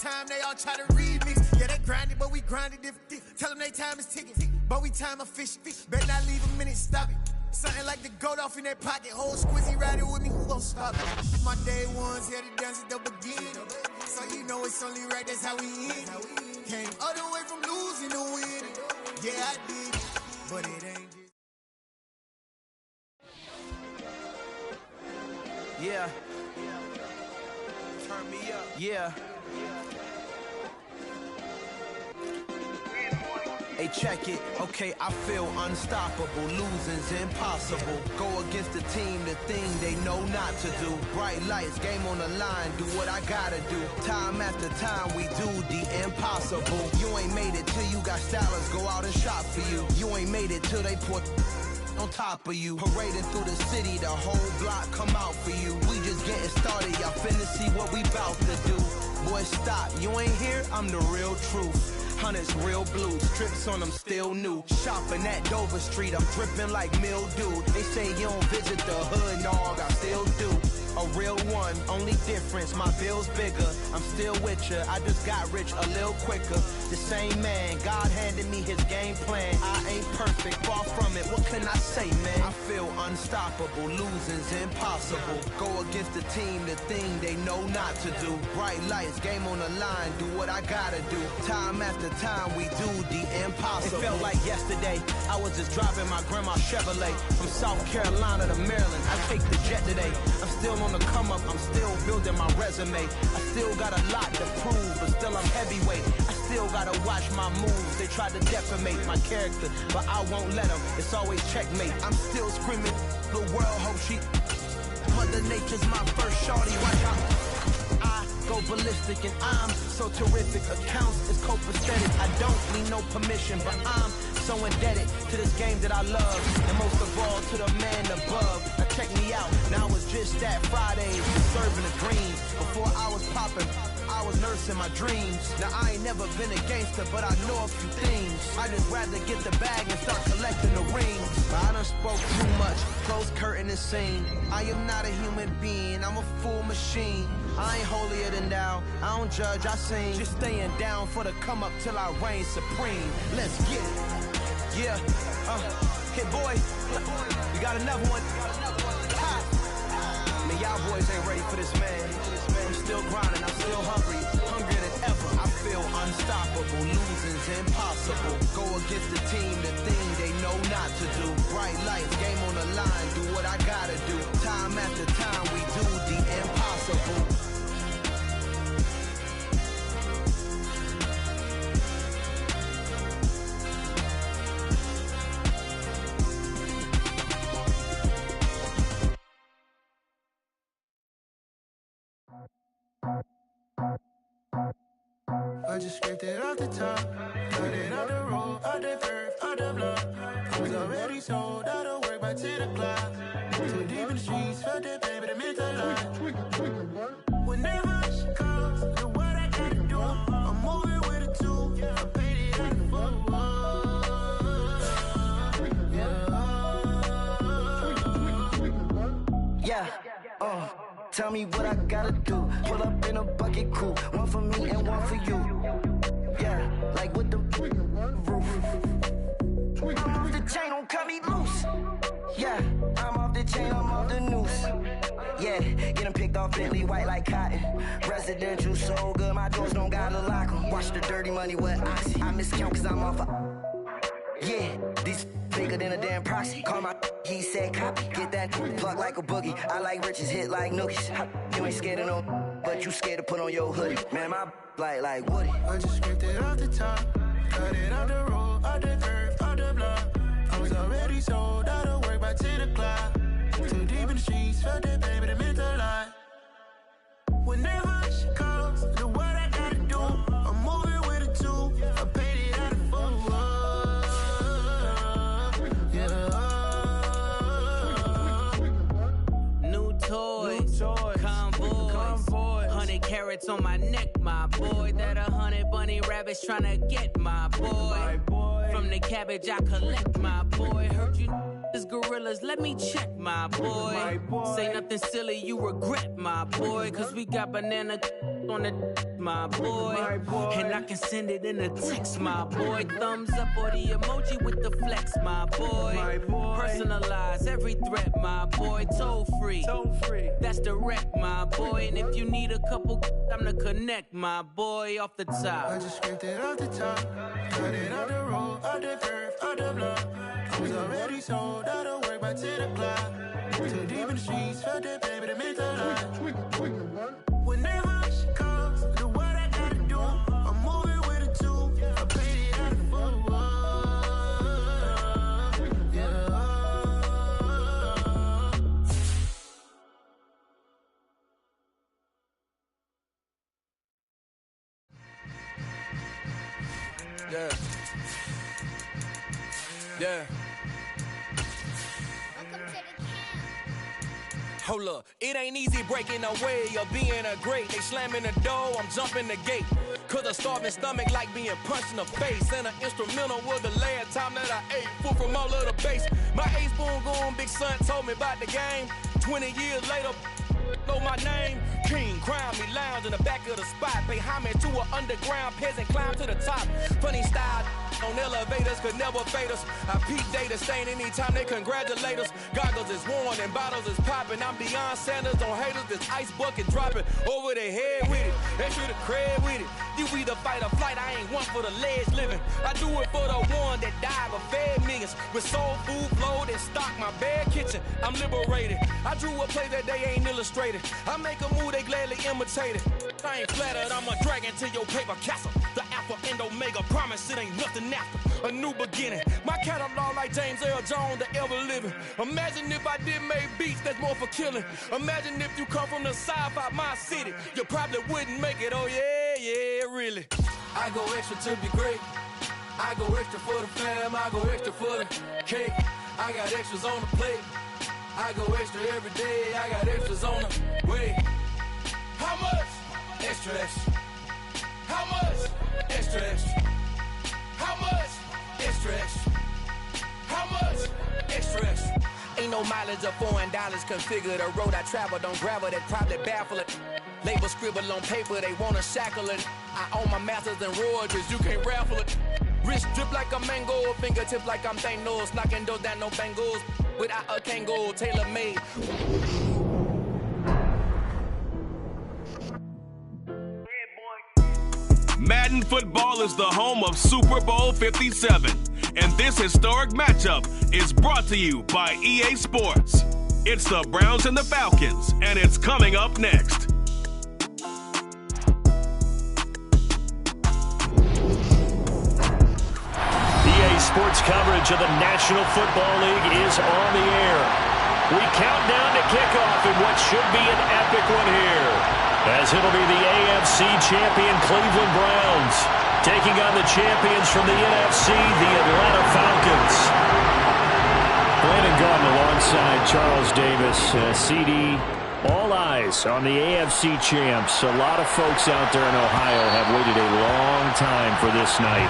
time, they all try to remix. Yeah, they grinded, but we grinded different. Tell them they time is ticking, but we time efficient. Better not leave a minute, stop it. Something like the goat off in that pocket. Whole squizzy riding with me, who gon' stop it? My day ones here to dance at the beginning. So you know it's only right, that's how we end. Came all the way from losing to winning. Yeah, I did, but it ain't just. Yeah. Turn me up. Yeah. Hey, check it. Okay, I feel unstoppable. Losing's impossible. Go against the team, the thing they know not to do. Bright lights, game on the line, do what I gotta do. Time after time, we do the impossible. You ain't made it till you got stylers go out and shop for you. You ain't made it till they put on top of you. Parading through the city, the whole block come out for you. We just getting started, y'all finna see what we bout to do. Boy, stop, you ain't here, I'm the real truth. Hunters, real blue, strips on them still new. Shopping at Dover Street, I'm dripping like mildew. They say you don't visit the hood, dog, I still do. A real one, only difference, my bill's bigger. I'm still with ya, I just got rich a little quicker. The same man, God handed me his game plan. I ain't perfect, far from it, what can I say, man? I feel unstoppable, losing's impossible. Go against the team, the thing they know not to do. Bright lights, game on the line, do what I gotta do. Time after time, we do the impossible. It felt like yesterday, I was just driving my grandma's Chevrolet. From South Carolina to Maryland, I take the jet today. I'm still on the come up, I'm still building my resume. I still got a lot to prove, but still I'm heavyweight. I still gotta watch my moves. They tried to defamate my character, but I won't let them. It's always checkmate. I'm still screaming, the world hope she. Mother Nature's my first shorty, watch out. I go ballistic and I'm so terrific. Accounts is copacetic. I don't need no permission, but I'm so indebted to this game that I love, and most of all to the man above. Now check me out, now it's just that Fridays, serving the greens. Before I was popping, I was nursing my dreams. Now I ain't never been a gangster, but I know a few things. I just rather get the bag and start collecting the rings. But I done spoke too much, close curtain and scene. I am not a human being, I'm a full machine. I ain't holier than thou, I don't judge, I sing. Just staying down for the come up till I reign supreme. Let's get it. Yeah, hey boy, you got another one. Ha. Man, y'all boys ain't ready for this, man. I'm still grinding, I'm still hungry, hungrier than ever. I feel unstoppable, losing's impossible. Go against the team, the thing they know not to do. Bright lights, game on the line, do what I gotta do. Time after time, we do the impossible. I just scraped it off the top, cut it out the road, out the curve, out the block. I was already sold, out of work by 10 o'clock. Too deep in the streets, felt that baby, the mental line. Whenever she calls, do what I gotta do. I'm moving with a two, I paid it out the full. Yeah, tell me what I gotta do. Pull up in a bucket crew, one for me and one for you. Yeah, like with the roof. I'm off the chain, don't cut me loose. Yeah, I'm off the chain, I'm off the noose. Yeah, getting picked off Bentley white like cotton. Residential so good, my doors don't gotta lock 'em. Watch the dirty money with oxy. I miscount cause I'm off a. Yeah, these bigger than a damn proxy. Call my he said copy. Get that plug like a boogie. I like riches, hit like nookies. You ain't scared of no, but you scared to put on your hoodie. Man, my like Woody. I just scraped it off the top, cut it out the road, out the curve, out the block. I was already sold, out of work by 10 o'clock. Too deep in the streets, felt that baby, the mental line. Whenever she calls, do what I gotta do. I'm moving with a two, I paid it out of full. New toys, convoys, 100 carats on my neck, my boy. That 100 bunny rabbits tryna get my boy. From the cabbage I collect, my boy. Heard you This gorillas, let me check, my boy. Say nothing silly, you regret, my boy. Cause we got banana on the my boy. And I can send it in a text, my boy. Thumbs up or the emoji with the flex, my boy. Personalize every threat, my boy. Toll free. That's direct, my boy. And if you need a couple, I'm to connect, my boy, off the top. I just scraped it off the top, cut it out the road, out the curve, out the block. I was already sold out of work by 10 o'clock. Too deep in the streets, felt that baby to make the line. Whenever she calls, do what I gotta do. I'm moving with a two. I paid it out of full. Yeah. Yeah. Hold up, it ain't easy breaking away or being a great. They slamming the door, I'm jumping the gate. Cause a starving stomach like being punched in the face. And an instrumental was the last time that I ate. Food from all of the bass. My ace boom goon, big son told me about the game. 20 years later, know my name. King, crown me, lounge in the back of the spot. Pay homage to an underground peasant, climb to the top. Funny style on elevators could never fade us. I peep data stain anytime they congratulate us. Goggles is worn and bottles is popping. I'm Deion Sanders on haters, this ice bucket dropping over their head with it. Extra the cred with it. You either fight or flight, I ain't one for the ledge living. I do it for the one that died but fed millions. With soul food flowed and stocked my bad kitchen. I'm liberated. I drew a play that they ain't illustrated. I make a move, they gladly imitate it. I ain't flattered, I'm a dragon to your paper castle. The alpha and omega, promise it ain't nothing after. A new beginning. My catalog like James Earl Jones, the ever living. Imagine if I did make beats that's more for killing. Imagine if you come from the sci-fi, my city. You probably wouldn't make it, oh yeah, really. I go extra to be great. I go extra for the fam, I go extra for the cake. I got extras on the plate. I go extra every day, I got extras on the way. How much? Extra, extra. How much? Extra, extra. How much? Extra, extra. How much? Extra, extra. Ain't no mileage of $4 configure the road I travel. Don't gravel that probably baffle it. Label scribble on paper, they wanna shackle it. I own my masters and royalties, you can't raffle it. Wrist drip like a mango, fingertips like I'm Thanos. Knocking doors down, no bangles. Without a Kango, tailor made. Madden football is the home of Super Bowl 57, and this historic matchup is brought to you by EA Sports. It's the Browns and the Falcons, and it's coming up next. EA Sports coverage of the National Football League is on the air. We count down to kickoff in what should be an epic one here, as it'll be the AFC champion Cleveland Browns taking on the champions from the NFC, the Atlanta Falcons. Brandon Gaudin alongside Charles Davis, CD. All eyes on the AFC champs. A lot of folks out there in Ohio have waited a long time for this night.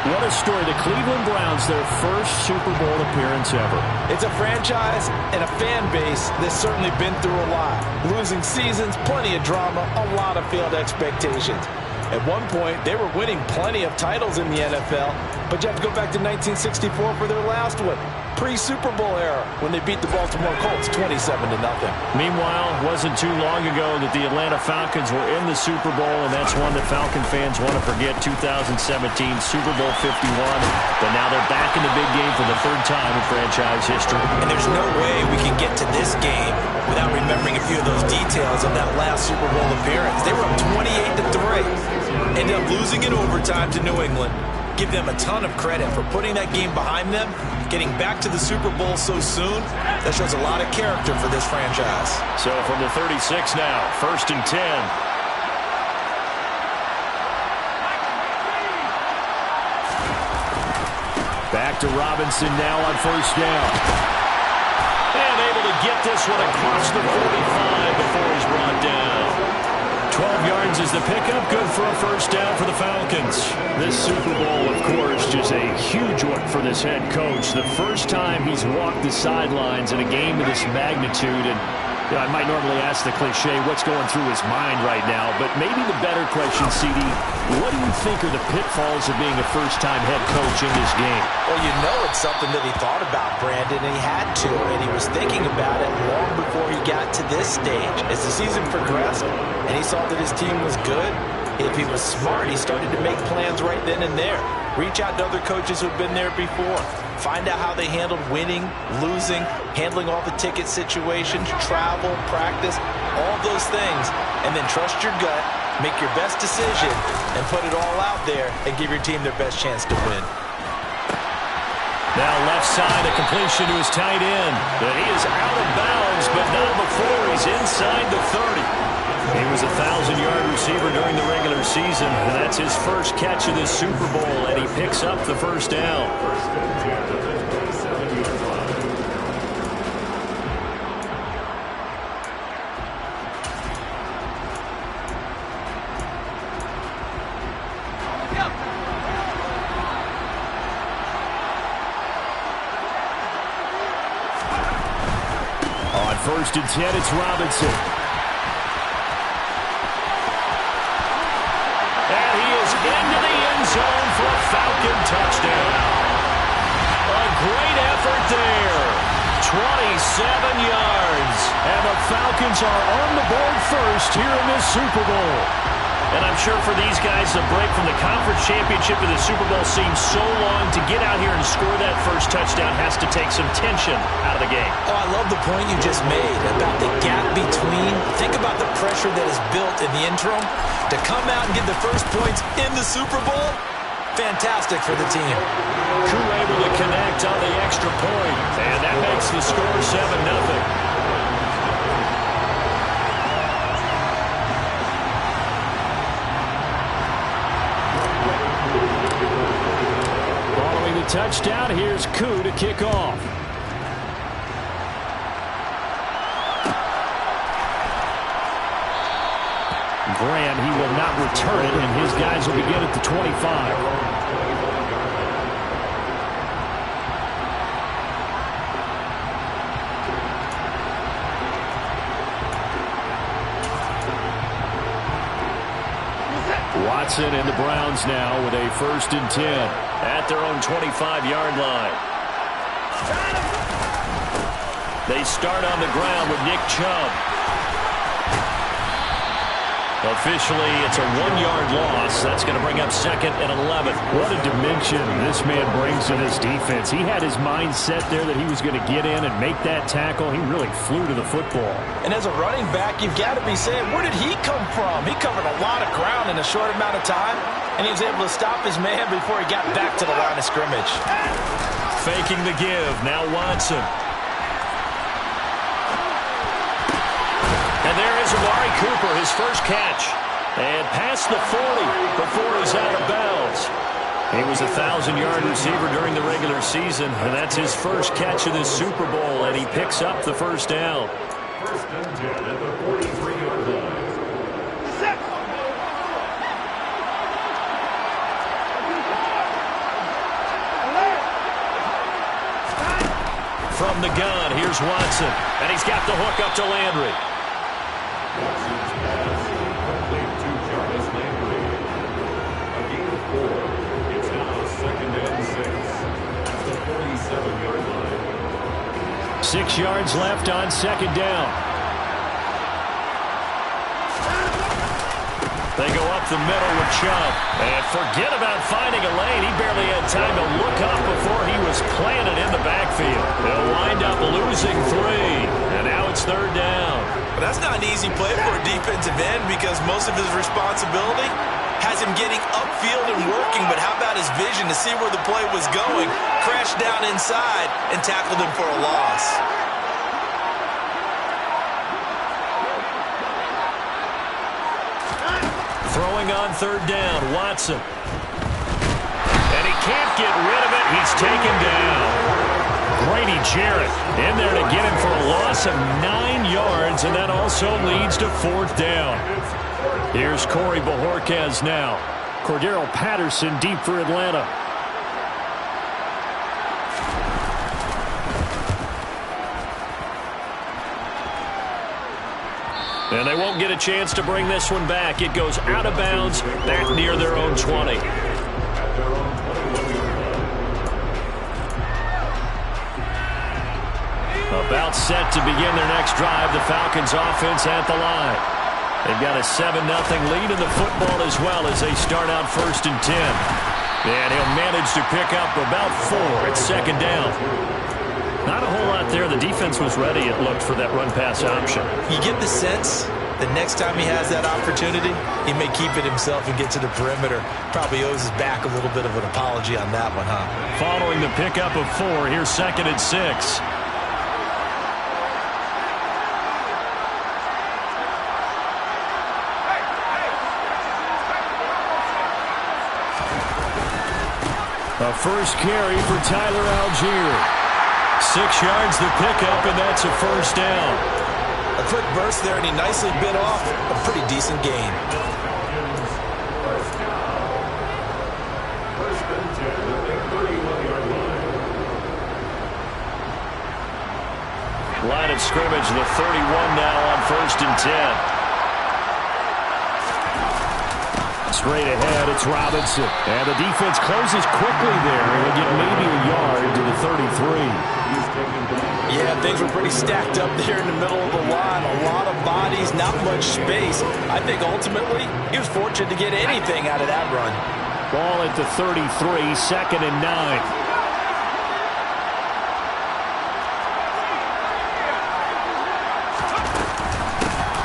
What a story. The Cleveland Browns, their first Super Bowl appearance ever. It's a franchise and a fan base that's certainly been through a lot. Losing seasons, plenty of drama, a lot of failed expectations. At one point, they were winning plenty of titles in the NFL, but you have to go back to 1964 for their last one. Pre-Super Bowl era, when they beat the Baltimore Colts 27-0. Meanwhile, it wasn't too long ago that the Atlanta Falcons were in the Super Bowl, and that's one that Falcon fans want to forget, 2017 Super Bowl 51. But now they're back in the big game for the third time in franchise history. And there's no way we can get to this game without remembering a few of those details of that last Super Bowl appearance. They were up 28-3. Ended up losing in overtime to New England. Give them a ton of credit for putting that game behind them, getting back to the Super Bowl so soon. That shows a lot of character for this franchise. So from the 36 now, 1st and 10. Back to Robinson now on 1st down. And able to get this one across the 45 before he's brought down. 12 yards is the pickup, good for a 1st down for the Falcons. This Super Bowl, of course, just a huge one for this head coach. The first time he's walked the sidelines in a game of this magnitude. And I might normally ask the cliche, what's going through his mind right now? But maybe the better question, CD, what do you think are the pitfalls of being a first-time head coach in this game? Well, you know it's something that he thought about, Brandon, and he had to, and he was thinking about it long before he got to this stage. As the season progressed and he saw that his team was good, if he was smart, he started to make plans right then and there. Reach out to other coaches who've been there before. Find out how they handled winning, losing, handling all the ticket situations, travel, practice, all those things. And then trust your gut, make your best decision, and put it all out there and give your team their best chance to win. Now left side, a completion to his tight end. But he is out of bounds, but not before he's inside the 30. He was a 1,000-yard receiver during the regular season, and that's his first catch of this Super Bowl, and he picks up the first down. On 1st and 10, it's Robinson. Into the end zone for a Falcon touchdown. A great effort there. 27 yards. And the Falcons are on the board first here in this Super Bowl. And I'm sure for these guys, the break from the conference championship to the Super Bowl seems so long. To get out here and score that first touchdown has to take some tension out of the game. Oh, I love the point you just made about the gap between. Think about the pressure that is built in the interim. To come out and get the first points in the Super Bowl, fantastic for the team. Crew able to connect on the extra point, and that makes the score 7-0. Touchdown, here's Koo to kick off. Graham, he will not return it, and his guys will begin at the 25. Watson and the Browns now with a 1st and 10 at their own 25-yard line. They start on the ground with Nick Chubb. Officially, it's a 1-yard loss. That's going to bring up 2nd and 11. What a dimension this man brings to this defense. He had his mind set there that he was going to get in and make that tackle. He really flew to the football. And as a running back, you've got to be saying, where did he come from? He covered a lot of ground in a short amount of time, and he was able to stop his man before he got back to the line of scrimmage. Faking the give. Now Watson. And there is Amari Cooper, his first catch. And past the 40 before he's out of bounds. He was a 1,000-yard receiver during the regular season, and that's his first catch of this Super Bowl, and he picks up the first down. 1st and 10 at the 43-yard line. From the gun, here's Watson, and he's got the hook up to Landry. Watson's pass complete to Jarvis Landry. A gain of 4. It's now 2nd and 6 at the 47-yard line. 6 yards left on 2nd down. They go up the middle with Chubb. And forget about finding a lane. He barely had time to look up before he was planted in the backfield. They'll wind up losing 3. And now it's 3rd down. But that's not an easy play for a defensive end because most of his responsibility has him getting upfield and working. But how about his vision to see where the play was going, crashed down inside, and tackled him for a loss. Throwing on 3rd down, Watson. And he can't get rid of it. He's taken down. Grady Jarrett in there to get him for a loss of 9 yards, and that also leads to 4th down. Here's Corey Bojorquez now. Cordero Patterson deep for Atlanta. And they won't get a chance to bring this one back. It goes out of bounds back near their own 20. About set to begin their next drive. The Falcons offense at the line. They've got a 7-0 lead in the football as well as they start out 1st and 10. And he'll manage to pick up about 4 at 2nd down. Not a whole lot there. The defense was ready, it looked, for that run-pass option. You get the sense that next time he has that opportunity, he may keep it himself and get to the perimeter. Probably owes his back a little bit of an apology on that one, huh? Following the pickup of 4, here's 2nd and 6. A first carry for Tyler Algier. 6 yards the pickup, and that's a 1st down. A quick burst there, and he nicely bit off a pretty decent gain. Line of scrimmage, the 31 now on 1st and 10. Straight ahead, it's Robinson. And the defense closes quickly there. He'll get maybe a yard to the 33. Yeah, things were pretty stacked up there in the middle of the line. A lot of bodies, not much space. I think ultimately he was fortunate to get anything out of that run. Ball at the 33, 2nd and 9.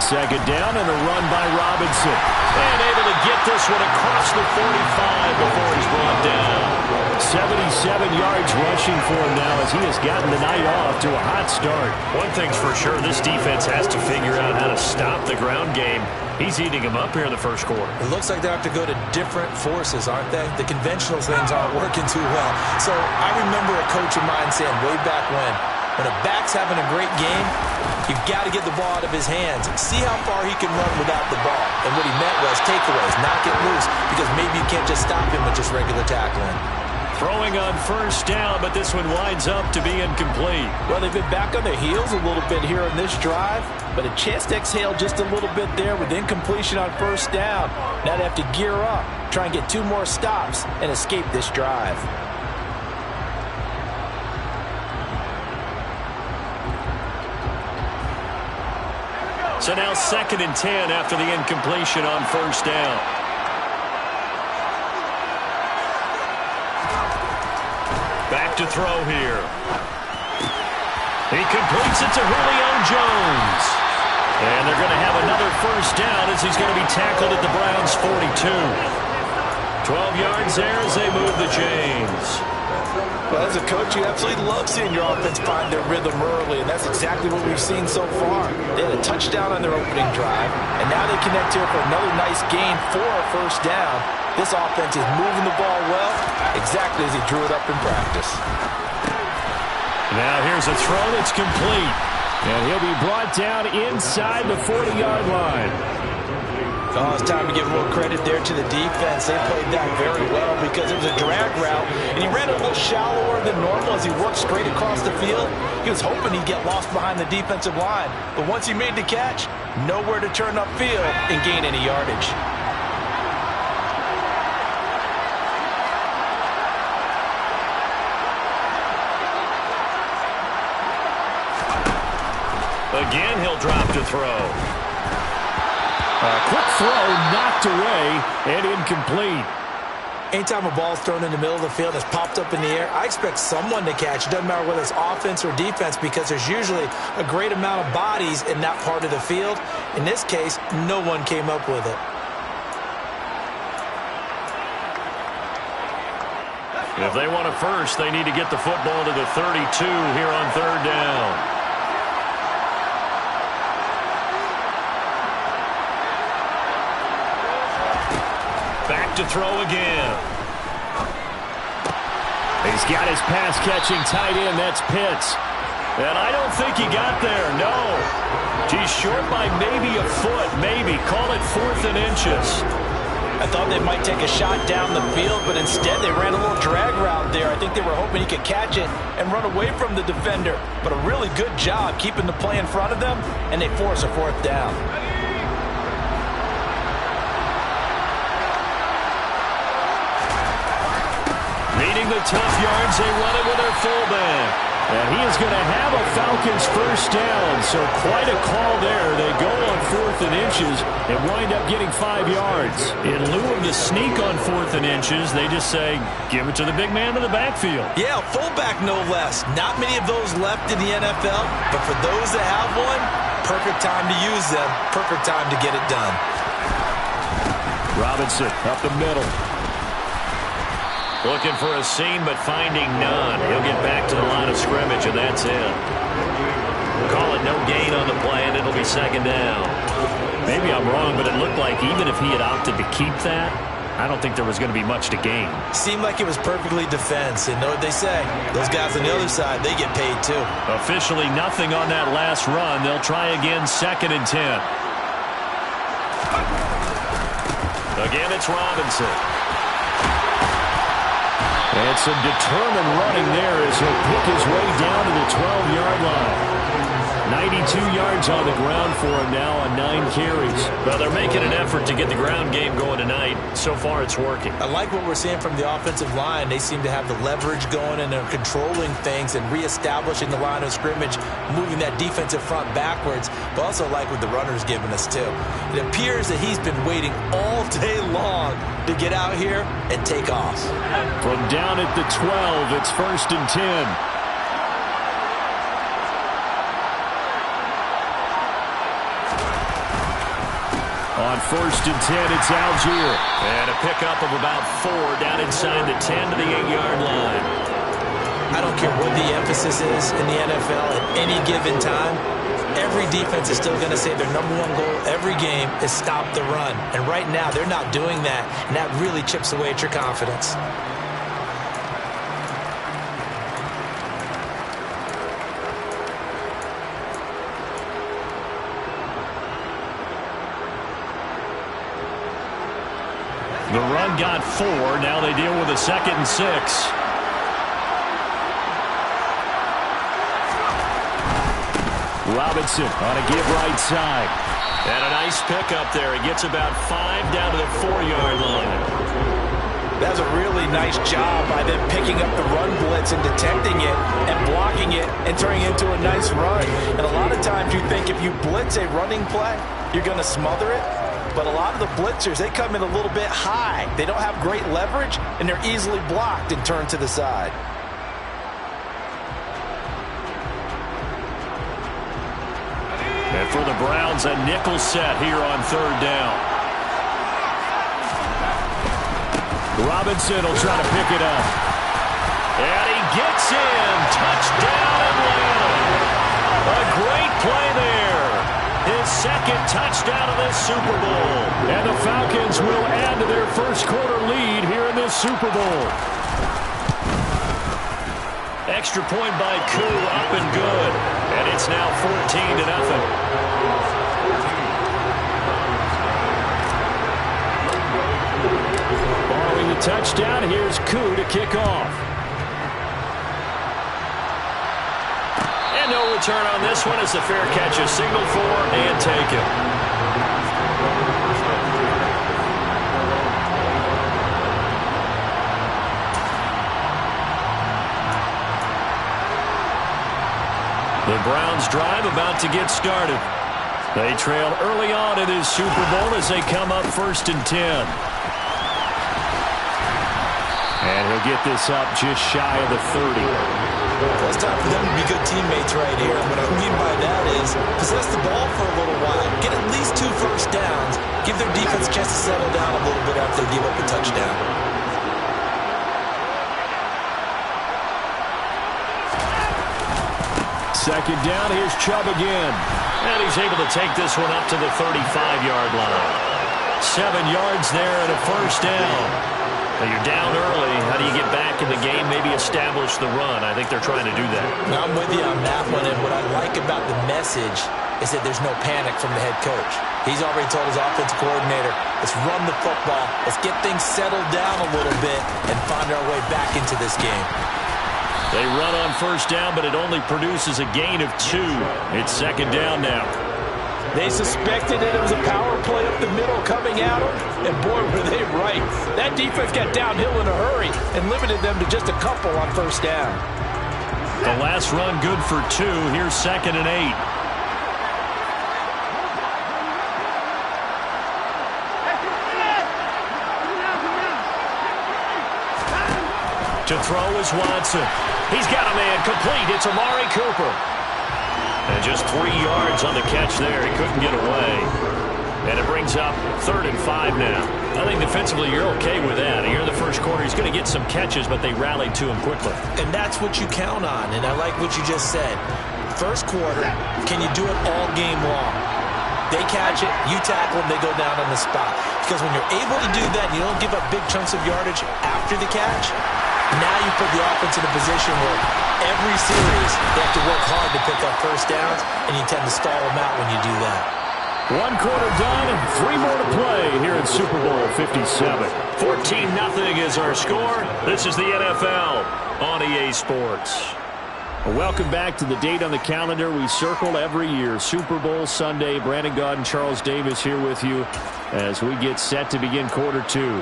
Second down and a run by Robinson. And able to get this one across the 45 before he's brought down. 77 yards rushing for him now as he has gotten the night off to a hot start. One thing's for sure, this defense has to figure out how to stop the ground game. He's eating them up here in the 1st quarter. It looks like they have to go to different forces, aren't they? The conventional things aren't working too well. So I remember a coach of mine saying way back when a back's having a great game, you've got to get the ball out of his hands. See how far he can run without the ball. And what he meant was takeaways, not get loose, because maybe you can't just stop him with just regular tackling. Throwing on 1st down, but this one winds up to be incomplete. Well, they've been back on their heels a little bit here on this drive, but a chance to exhale just a little bit there with incompletion on 1st down. Now they have to gear up, try and get 2 more stops, and escape this drive. So now 2nd and 10 after the incompletion on 1st down. Back to throw here. He completes it to Julio Jones. And they're going to have another 1st down as he's going to be tackled at the Browns' 42. 12 yards there as they move the chains. Well, as a coach, you absolutely love seeing your offense find their rhythm early, and that's exactly what we've seen so far. They had a touchdown on their opening drive, and now they connect here for another nice gain for a 1st down. This offense is moving the ball well, exactly as he drew it up in practice. Now here's a throw that's complete, and he'll be brought down inside the 40-yard line. Oh, it's time to give a little credit there to the defense. They played that very well because it was a drag route, and he ran a little shallower than normal as he worked straight across the field. He was hoping he'd get lost behind the defensive line, but once he made the catch, nowhere to turn upfield and gain any yardage. Again, he'll drop to throw. A quick throw knocked away and incomplete. Anytime a ball's thrown in the middle of the field that's popped up in the air, I expect someone to catch. It doesn't matter whether it's offense or defense because there's usually a great amount of bodies in that part of the field. In this case, no one came up with it. If they want a 1st, they need to get the football to the 32 here on 3rd down. Back to throw again. He's got his pass-catching tight end. That's Pitts. And I don't think he got there. No. He's short by maybe a foot. Maybe. Call it 4th and inches. I thought they might take a shot down the field, but instead they ran a little drag route there. I think they were hoping he could catch it and run away from the defender. But a really good job keeping the play in front of them, and they force a 4th down. Getting the tough yards, they run it with their fullback. And he is going to have a Falcons first down, so quite a call there. They go on 4th and inches and wind up getting 5 yards. In lieu of the sneak on 4th and inches, they just say, give it to the big man in the backfield. Yeah, fullback no less. Not many of those left in the NFL, but for those that have one, perfect time to use them, perfect time to get it done. Robinson up the middle. Looking for a seam, but finding none. He'll get back to the line of scrimmage, and that's it. Call it no gain on the play, and it'll be 2nd down. Maybe I'm wrong, but it looked like even if he had opted to keep that, I don't think there was going to be much to gain. Seemed like it was perfectly defense, and know what they say. Those guys on the other side, they get paid too. Officially nothing on that last run. They'll try again, 2nd and 10. Again, it's Robinson. And some determined running there as he'll pick his way down to the 12-yard line. 92 yards on the ground for him now on 9 carries. Well, they're making an effort to get the ground game going tonight. So far, it's working. I like what we're seeing from the offensive line. They seem to have the leverage going, and they're controlling things and reestablishing the line of scrimmage, moving that defensive front backwards, but also like what the runner's giving us, too. It appears that he's been waiting all day long to get out here and take off. From down at the 12, it's 1st and 10. On 1st and 10, it's Algier. And a pickup of about 4 down inside the 10 to the 8-yard line. I don't care what the emphasis is in the NFL at any given time. Every defense is still going to say their number one goal every game is stop the run. And right now, they're not doing that, and that really chips away at your confidence. The run got 4. Now they deal with a 2nd and 6. Robinson on a give right side. And a nice pickup there. He gets about 5 down to the 4-yard line. That's a really nice job by them picking up the run blitz and detecting it and blocking it and turning it into a nice run. And a lot of times you think if you blitz a running play, you're going to smother it. But a lot of the blitzers, they come in a little bit high. They don't have great leverage, and they're easily blocked and turned to the side. And for the Browns, a nickel set here on 3rd down. Robinson will try to pick it up. And he gets in. Touchdown Atlanta. A great play there. His 2nd touchdown of this Super Bowl. And the Falcons will add to their first quarter lead here in this Super Bowl. Extra point by Koo, up and good. And it's now 14-0. Following the touchdown, here's Koo to kick off. And no return on this one as the fair catch is signaled for and taken. The Browns drive about to get started. They trail early on in this Super Bowl as they come up 1st and 10. And he'll get this up just shy of the 30. Well, it's time for them to be good teammates right here. And what I mean by that is possess the ball for a little while. Get at least 2 first downs. Give their defense a chance to settle down a little bit after they give up a touchdown. Second down, here's Chubb again. And he's able to take this one up to the 35-yard line. 7 yards there and a first down. Now you're down early. How do you get back in the game, maybe establish the run? I think they're trying to do that. Now, I'm with you on that one, and what I like about the message is that there's no panic from the head coach. He's already told his offensive coordinator, let's run the football, let's get things settled down a little bit and find our way back into this game. They run on first down, but it only produces a gain of 2. It's second down now. They suspected it was a power play up the middle coming at them, and boy, were they right. That defense got downhill in a hurry and limited them to just a couple on first down. The last run good for 2. Here's 2nd and 8. To throw is Watson. He's got a man complete. It's Amari Cooper. And just 3 yards on the catch there. He couldn't get away. And it brings up 3rd and 5 now. I think defensively you're okay with that. Here in the first quarter, he's going to get some catches, but they rallied to him quickly. And that's what you count on, and I like what you just said. First quarter, can you do it all game long? They catch it, you tackle them, they go down on the spot. Because when you're able to do that, and you don't give up big chunks of yardage after the catch, now you put the offense in a position where every series they have to work hard to pick up first downs, and you tend to stall them out when you do that. 1 quarter done and 3 more to play here in Super Bowl 57. 14-0 is our score. This is the NFL on EA Sports. Welcome back to the date on the calendar we circle every year. Super Bowl Sunday. Brandon Gaud and Charles Davis here with you as we get set to begin quarter 2.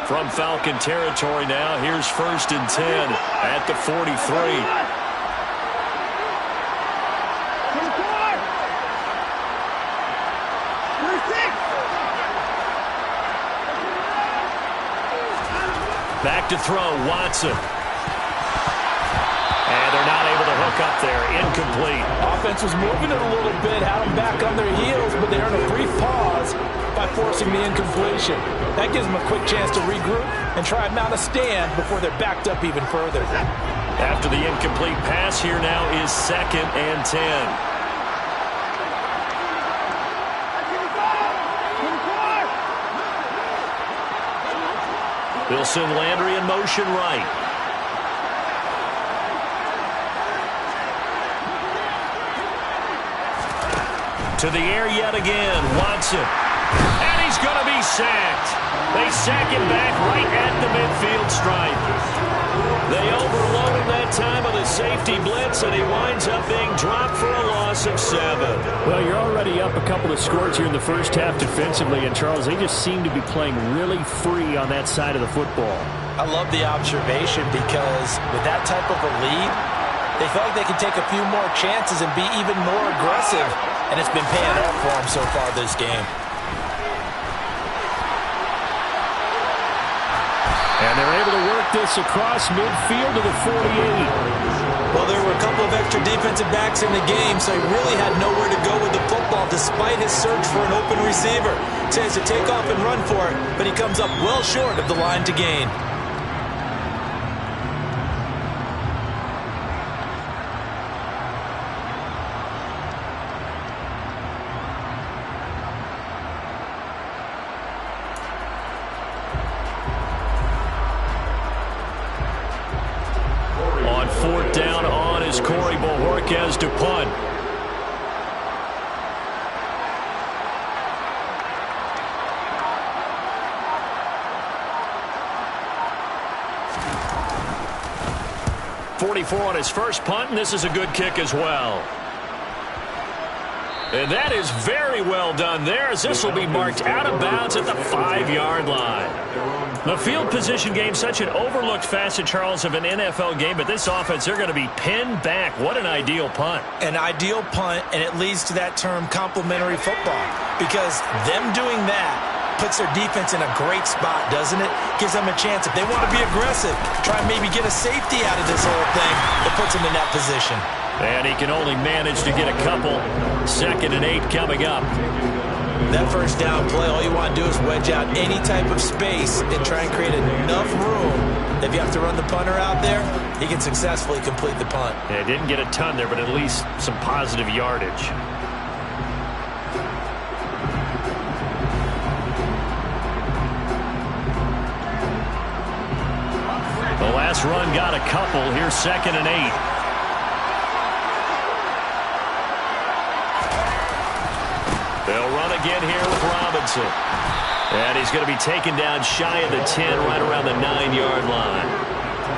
From Falcon territory now, here's 1st and 10 at the 43. Back to throw, Watson. And they're not able to hook up there. Incomplete. Offense was moving it a little bit, had them back on their heels, but they earned a brief pause by forcing the incompletion. That gives them a quick chance to regroup and try and mount a stand before they're backed up even further. After the incomplete pass, here now is 2nd and 10. They'll send Landry in motion right. To the air yet again, Watson. And he's going to be sacked. They sack him back right at the midfield stripe. They overload him that time with a safety blitz, and he winds up being dropped for a loss of 7. Well, you're already up a couple of scores here in the first half defensively, and Charles, they just seem to be playing really free on that side of the football. I love the observation because with that type of a lead, they feel like they can take a few more chances and be even more aggressive, and it's been paying off for them so far this game. And they're able to work this across midfield to the 48. Well, there were a couple of extra defensive backs in the game, so he really had nowhere to go with the football despite his search for an open receiver. Says to take off and run for it, but he comes up well short of the line to gain. To punt. .44 on his first punt, and this is a good kick as well. And that is very well done there, as this will be marked out of bounds at the 5-yard line. The field position game, such an overlooked facet, Charles, of an NFL game, but this offense, they're going to be pinned back. What an ideal punt. An ideal punt, and it leads to that term complementary football, because them doing that puts their defense in a great spot, doesn't it? Gives them a chance. If they want to be aggressive, try and maybe get a safety out of this whole thing, it puts them in that position. And he can only manage to get a couple. 2nd and 8 coming up. That first down play, all you want to do is wedge out any type of space and try and create enough room. If you have to run the punter out there, he can successfully complete the punt. Yeah, didn't get a ton there, but at least some positive yardage. The last run got a couple. Here's 2nd and 8. They'll run again here with Robinson. And he's going to be taken down shy of the 10, right around the 9-yard line.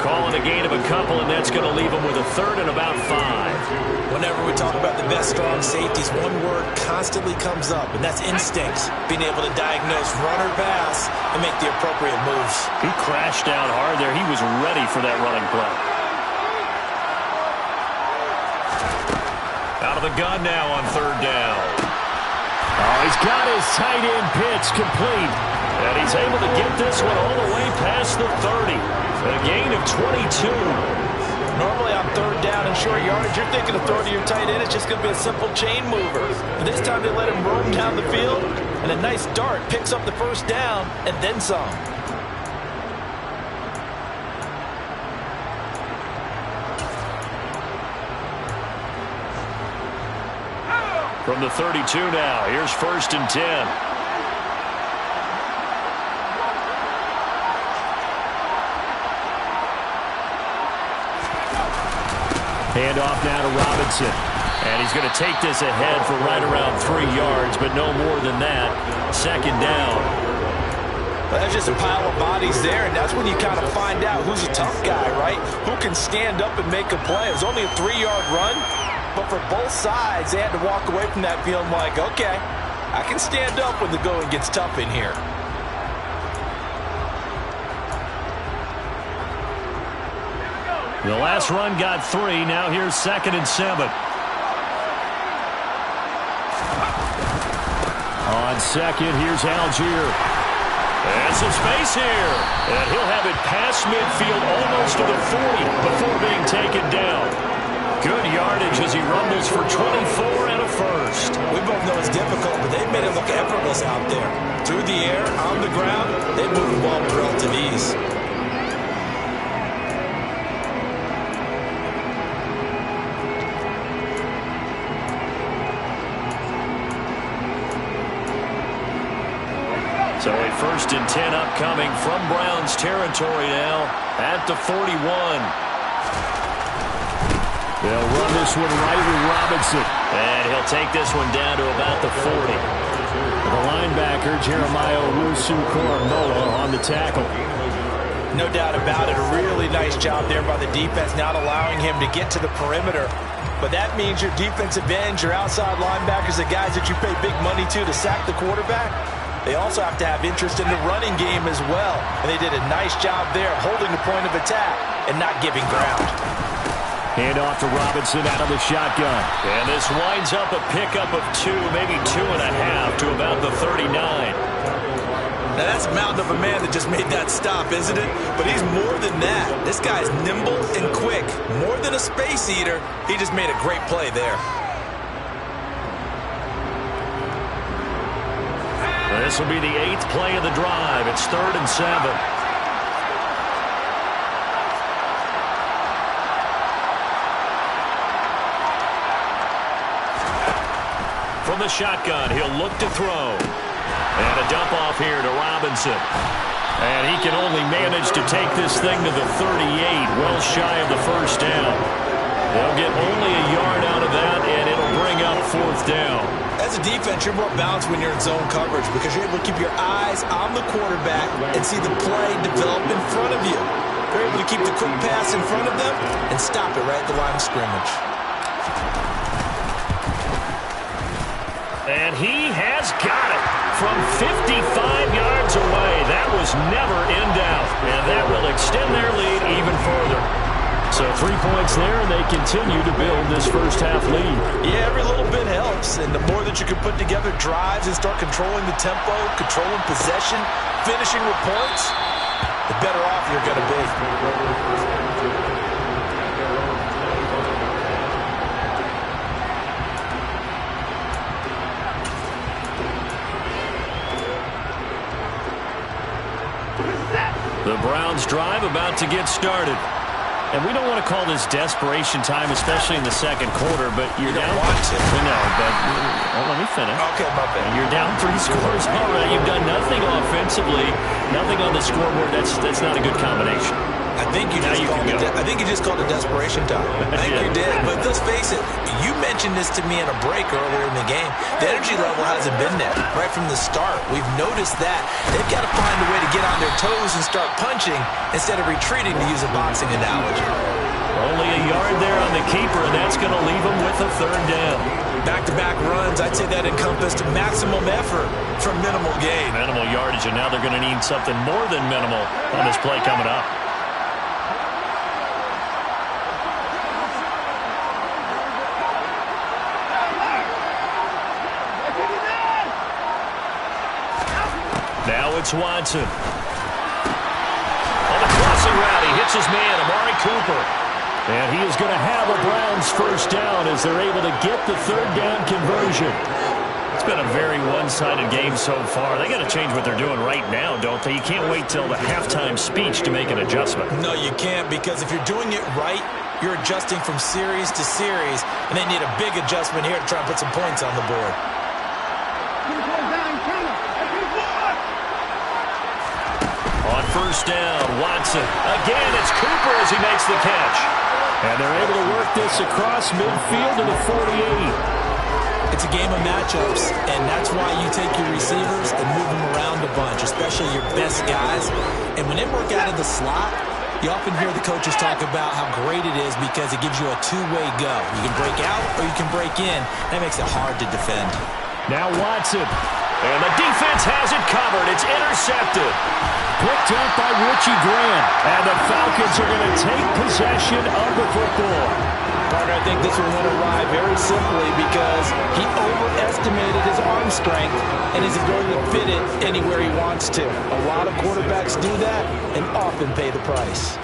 Calling a gain of a couple, and that's going to leave them with a third and about 5. Whenever we talk about the best strong safeties, one word constantly comes up, and that's instincts. Being able to diagnose run or pass and make the appropriate moves. He crashed down hard there. He was ready for that running play. Out of the gun now on third down. Oh, he's got his tight end pitch complete. And he's able to get this one all the way past the 30. A gain of 22. Normally on third down and short yardage, you're thinking of throwing to your tight end. It's just going to be a simple chain mover. But this time they let him roam down the field, and a nice dart picks up the first down and then some. From the 32 now, here's 1st and 10. Hand off now to Robinson. And he's going to take this ahead for right around 3 yards, but no more than that. 2nd down. Well, that's just a pile of bodies there, and that's when you kind of find out who's a tough guy, right? Who can stand up and make a play. It was only a 3-yard run. But for both sides, they had to walk away from that feeling like, okay, I can stand up when the going gets tough in here. The last run got 3. Now here's 2nd and 7. On 2nd, here's Algier. And some space here. And he'll have it past midfield almost to the 40 before being taken down. Good yardage as he rumbles for 24 and a first. We both know it's difficult, but they've made it look effortless out there. Through the air, on the ground, they move the ball with relative ease. So a 1st and 10 upcoming from Browns territory now at the 41. They'll run this one right with Robinson. And he'll take this one down to about the 40. The linebacker, Jeremiah Owusu-Koramoah, on the tackle. No doubt about it. A really nice job there by the defense, not allowing him to get to the perimeter. But that means your defensive ends, your outside linebackers, the guys that you pay big money to sack the quarterback, they also have to have interest in the running game as well. And they did a nice job there holding the point of attack and not giving ground. Hand off to Robinson out of the shotgun. And this winds up a pickup of 2, maybe 2.5 to about the 39. Now that's a mountain of a man that just made that stop, isn't it? But he's more than that. This guy's nimble and quick. More than a space eater, he just made a great play there. This will be the 8th play of the drive. It's 3rd and 7. From the shotgun, he'll look to throw. And a dump off here to Robinson. And he can only manage to take this thing to the 38, well shy of the first down. They'll get only a yard out of that, and it'll bring up 4th down. As a defense, you're more balanced when you're in zone coverage because you're able to keep your eyes on the quarterback and see the play develop in front of you. You're able to keep the quick pass in front of them and stop it right at the line of scrimmage. And he has got it from 55 yards away. That was never in doubt. And that will extend their lead even further. So 3 points there, and they continue to build this first half lead. Yeah, every little bit helps. And the more that you can put together drives and start controlling the tempo, controlling possession, finishing with points, the better off you're going to be. The Browns drive about to get started. And we don't want to call this desperation time, especially in the second quarter, but you're down. You don't want to. No, but let me finish. Okay, my bad. You're down 3 scores already. You've done nothing offensively, nothing on the scoreboard. That's not a good combination. I think you just called it desperation time. I think you did. But let's face it, you mentioned this to me in a break earlier in the game. The energy level hasn't been there right from the start. We've noticed that. They've got to find a way to get on their toes and start punching instead of retreating, to use a boxing analogy. Only a yard there on the keeper, and that's going to leave them with a third down. Back-to-back runs, I'd say that encompassed maximum effort for minimal gain. Minimal yardage, and now they're going to need something more than minimal on this play coming up. Now it's Watson. On the crossing route, he hits his man, Amari Cooper. And he is going to have a Browns first down as they're able to get the third down conversion. It's been a very one-sided game so far. They got to change what they're doing right now, don't they? You can't wait till the halftime speech to make an adjustment. No, you can't, because if you're doing it right, you're adjusting from series to series, and they need a big adjustment here to try and put some points on the board. On first down, Watson. Again, it's Cooper as he makes the catch. And they're able to work this across midfield to the 48. It's a game of matchups, and that's why you take your receivers and move them around a bunch, especially your best guys. And when they work out of the slot, you often hear the coaches talk about how great it is because it gives you a two-way go. You can break out or you can break in. That makes it hard to defend. Now Watson. And the defense has it covered. It's intercepted. Picked up by Richie Grant. And the Falcons are going to take possession of the football. Partner, I think this will win a ride very simply because he overestimated his arm strength and his ability to fit it anywhere he wants to. A lot of quarterbacks do that and often pay the price.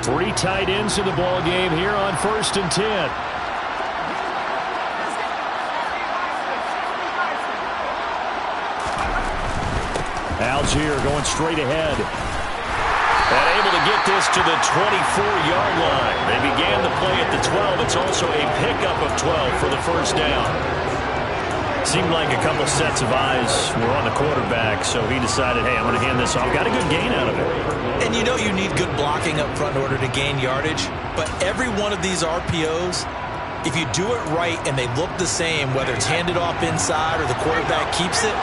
Three tight ends in the ball game here on 1st and 10. Algier going straight ahead. And able to get this to the 24-yard line. They began the play at the 12. It's also a pickup of 12 for the first down. Seemed like a couple sets of eyes were on the quarterback, so he decided, hey, I'm going to hand this off. Got a good gain out of it. And you know you need good blocking up front in order to gain yardage, but every one of these RPOs, if you do it right and they look the same, whether it's handed off inside or the quarterback keeps it,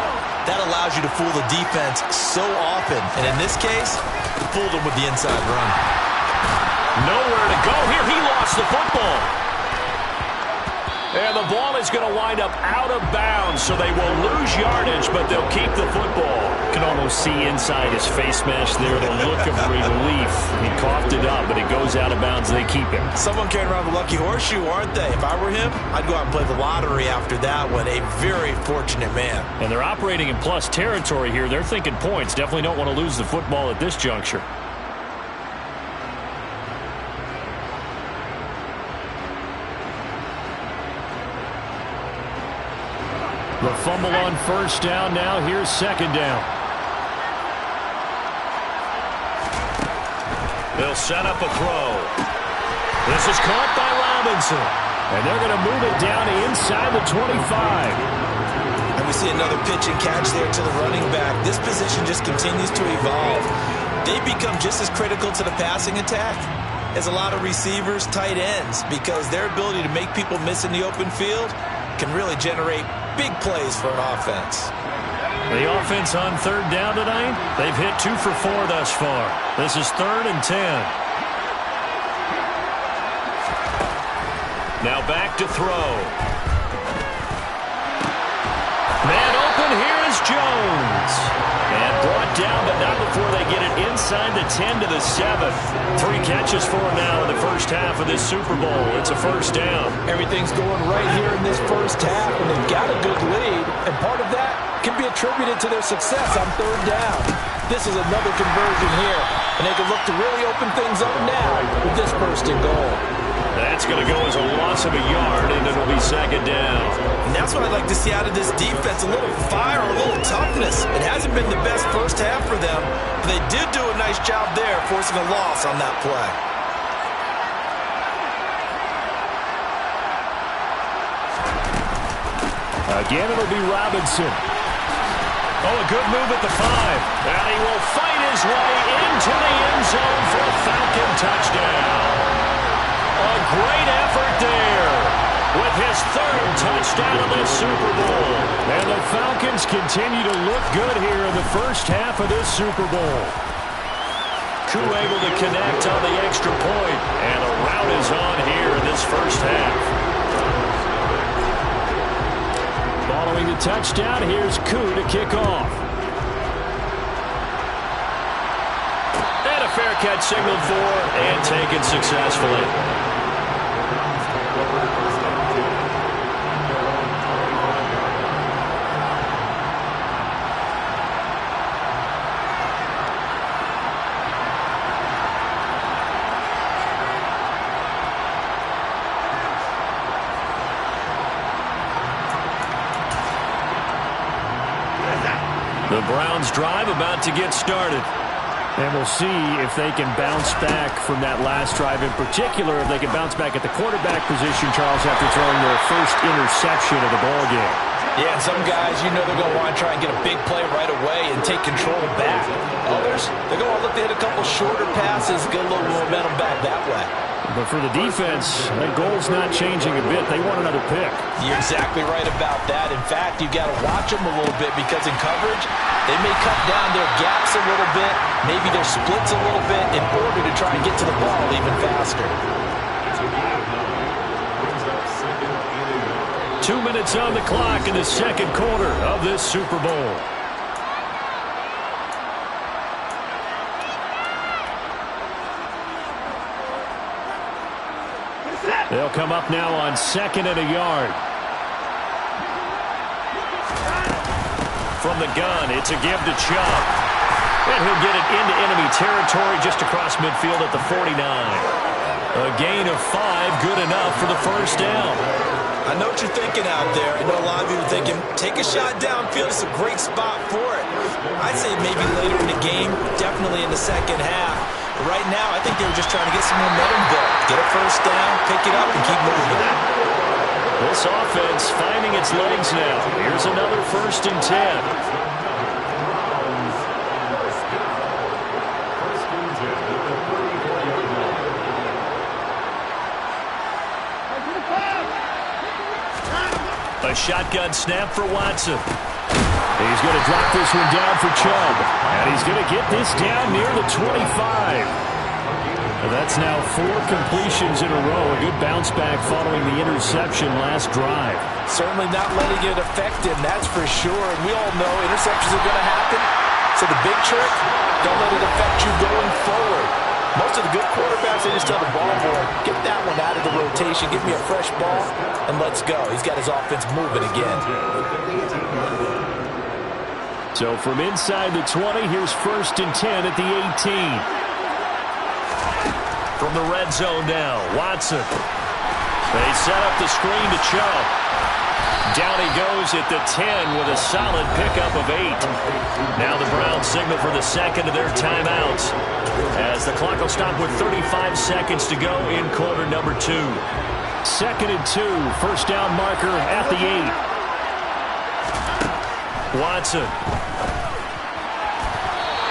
that allows you to fool the defense so often. And in this case, you fooled them with the inside run. Nowhere to go here. He lost the football. And the ball is going to wind up out of bounds, so they will lose yardage, but they'll keep the football. Can almost see inside his face mask there the look of relief. He coughed it up, but it goes out of bounds. They keep it. Someone carrying around the lucky horseshoe, aren't they? If I were him, I'd go out and play the lottery after that one. A very fortunate man. And they're operating in plus territory here. They're thinking points. Definitely don't want to lose the football at this juncture. The fumble on first down. Now here's second down. They'll set up a throw. This is caught by Robinson. And they're going to move it down inside the 25. And we see another pitch and catch there to the running back. This position just continues to evolve. They become just as critical to the passing attack as a lot of receivers, tight ends, because their ability to make people miss in the open field can really generate big plays for an offense. The offense on third down tonight, they've hit 2 for 4 thus far. This is 3rd and 10. Now back to throw. Man open, here is Jones. And brought down, but not before they get it inside the 10 to the 7. 3 catches for him now in the first half of this Super Bowl. It's a first down. Everything's going right here in this first half, and they've got a good lead, and part of that can be attributed to their success on third down. This is another conversion here, and they can look to really open things up now with this first and goal. That's going to go as a loss of a yard, and it'll be second down. And that's what I'd like to see out of this defense, a little fire, a little toughness. It hasn't been the best first half for them, but they did do a nice job there forcing a loss on that play. Again, it'll be Robinson. Oh, a good move at the 5. And he will fight his way into the end zone for a Falcon touchdown. A great effort there with his 3rd touchdown of this Super Bowl. And the Falcons continue to look good here in the first half of this Super Bowl. Koo able to connect on the extra point, and a rout is on here in this first half. Following the touchdown, here's Koo to kick off. And a fair catch signaled for and taken successfully. The Browns drive about to get started. And we'll see if they can bounce back from that last drive in particular, if they can bounce back at the quarterback position, Charles, after throwing their first interception of the ballgame. Yeah, and some guys, you know they're going to want to try and get a big play right away and take control back. Others, they're going to want to look to hit a couple shorter passes, get a little momentum back that way. But for the defense, that goal's not changing a bit. They want another pick. You're exactly right about that. In fact, you've got to watch them a little bit because in coverage, they may cut down their gaps a little bit, maybe their splits a little bit in order to try and get to the ball even faster. 2 minutes on the clock in the second quarter of this Super Bowl. They'll come up now on 2nd and a yard. From the gun, it's a give to Chubb. And he'll get it into enemy territory just across midfield at the 49. A gain of 5, good enough for the first down. I know what you're thinking out there. I know a lot of you are thinking, take a shot downfield. It's a great spot for it. I'd say maybe later in the game, definitely in the second half. But right now, I think they were just trying to get some momentum built. Get a first down, pick it up, and keep moving. This offense finding its legs now. Here's another 1st and 10. A shotgun snap for Watson. He's going to drop this one down for Chubb. And he's going to get this down near the 25. And that's now 4 completions in a row. A good bounce back following the interception last drive. Certainly not letting it affect him, that's for sure. And we all know interceptions are going to happen. So the big trick, don't let it affect you going forward. Most of the good quarterbacks, they just tell the ball boy, get that one out of the rotation, give me a fresh ball, and let's go. He's got his offense moving again. So from inside the 20, here's 1st and 10 at the 18. From the red zone now, Watson. They set up the screen to Chubb. Down he goes at the 10 with a solid pickup of 8. Now the Browns signal for the second of their timeouts, as the clock will stop with 35 seconds to go in quarter number 2. 2nd and 2, first down marker at the 8. Watson.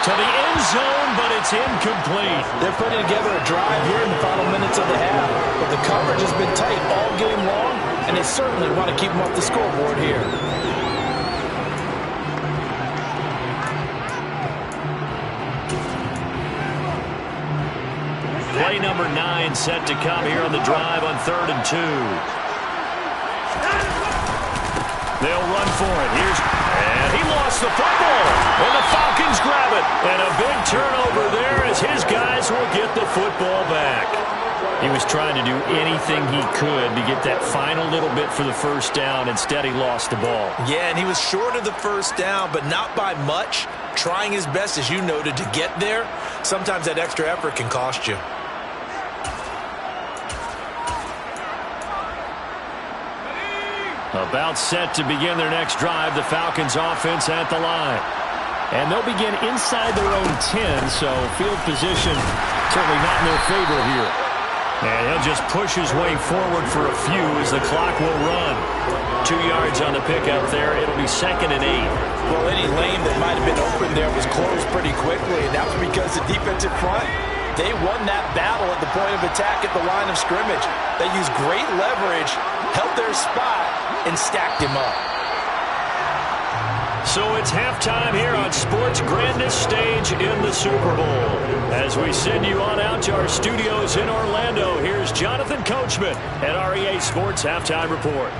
To the end zone, but it's incomplete. They're putting together a drive here in the final minutes of the half, but the coverage has been tight all game long, and they certainly want to keep them off the scoreboard here. Play number 9 set to come here on the drive on 3rd and 2. They'll run for it. And he lost the football. And the Falcons grab it. And a big turnover there as his guys will get the football back. He was trying to do anything he could to get that final little bit for the first down. Instead, he lost the ball. Yeah, and he was short of the first down, but not by much. Trying his best, as you noted, to get there. Sometimes that extra effort can cost you. About set to begin their next drive, the Falcons offense at the line. And they'll begin inside their own 10, so field position certainly not in their favor here. And he'll just push his way forward for a few as the clock will run. 2 yards on the pickup there. It'll be 2nd and 8. Well, any lane that might have been open there was closed pretty quickly, and that was because the defensive front, they won that battle at the point of attack at the line of scrimmage. They used great leverage, held their spot, and stacked him up. So it's halftime here on sports' grandest stage in the Super Bowl. As we send you on out to our studios in Orlando, here's Jonathan Coachman at our EA Sports Halftime Report.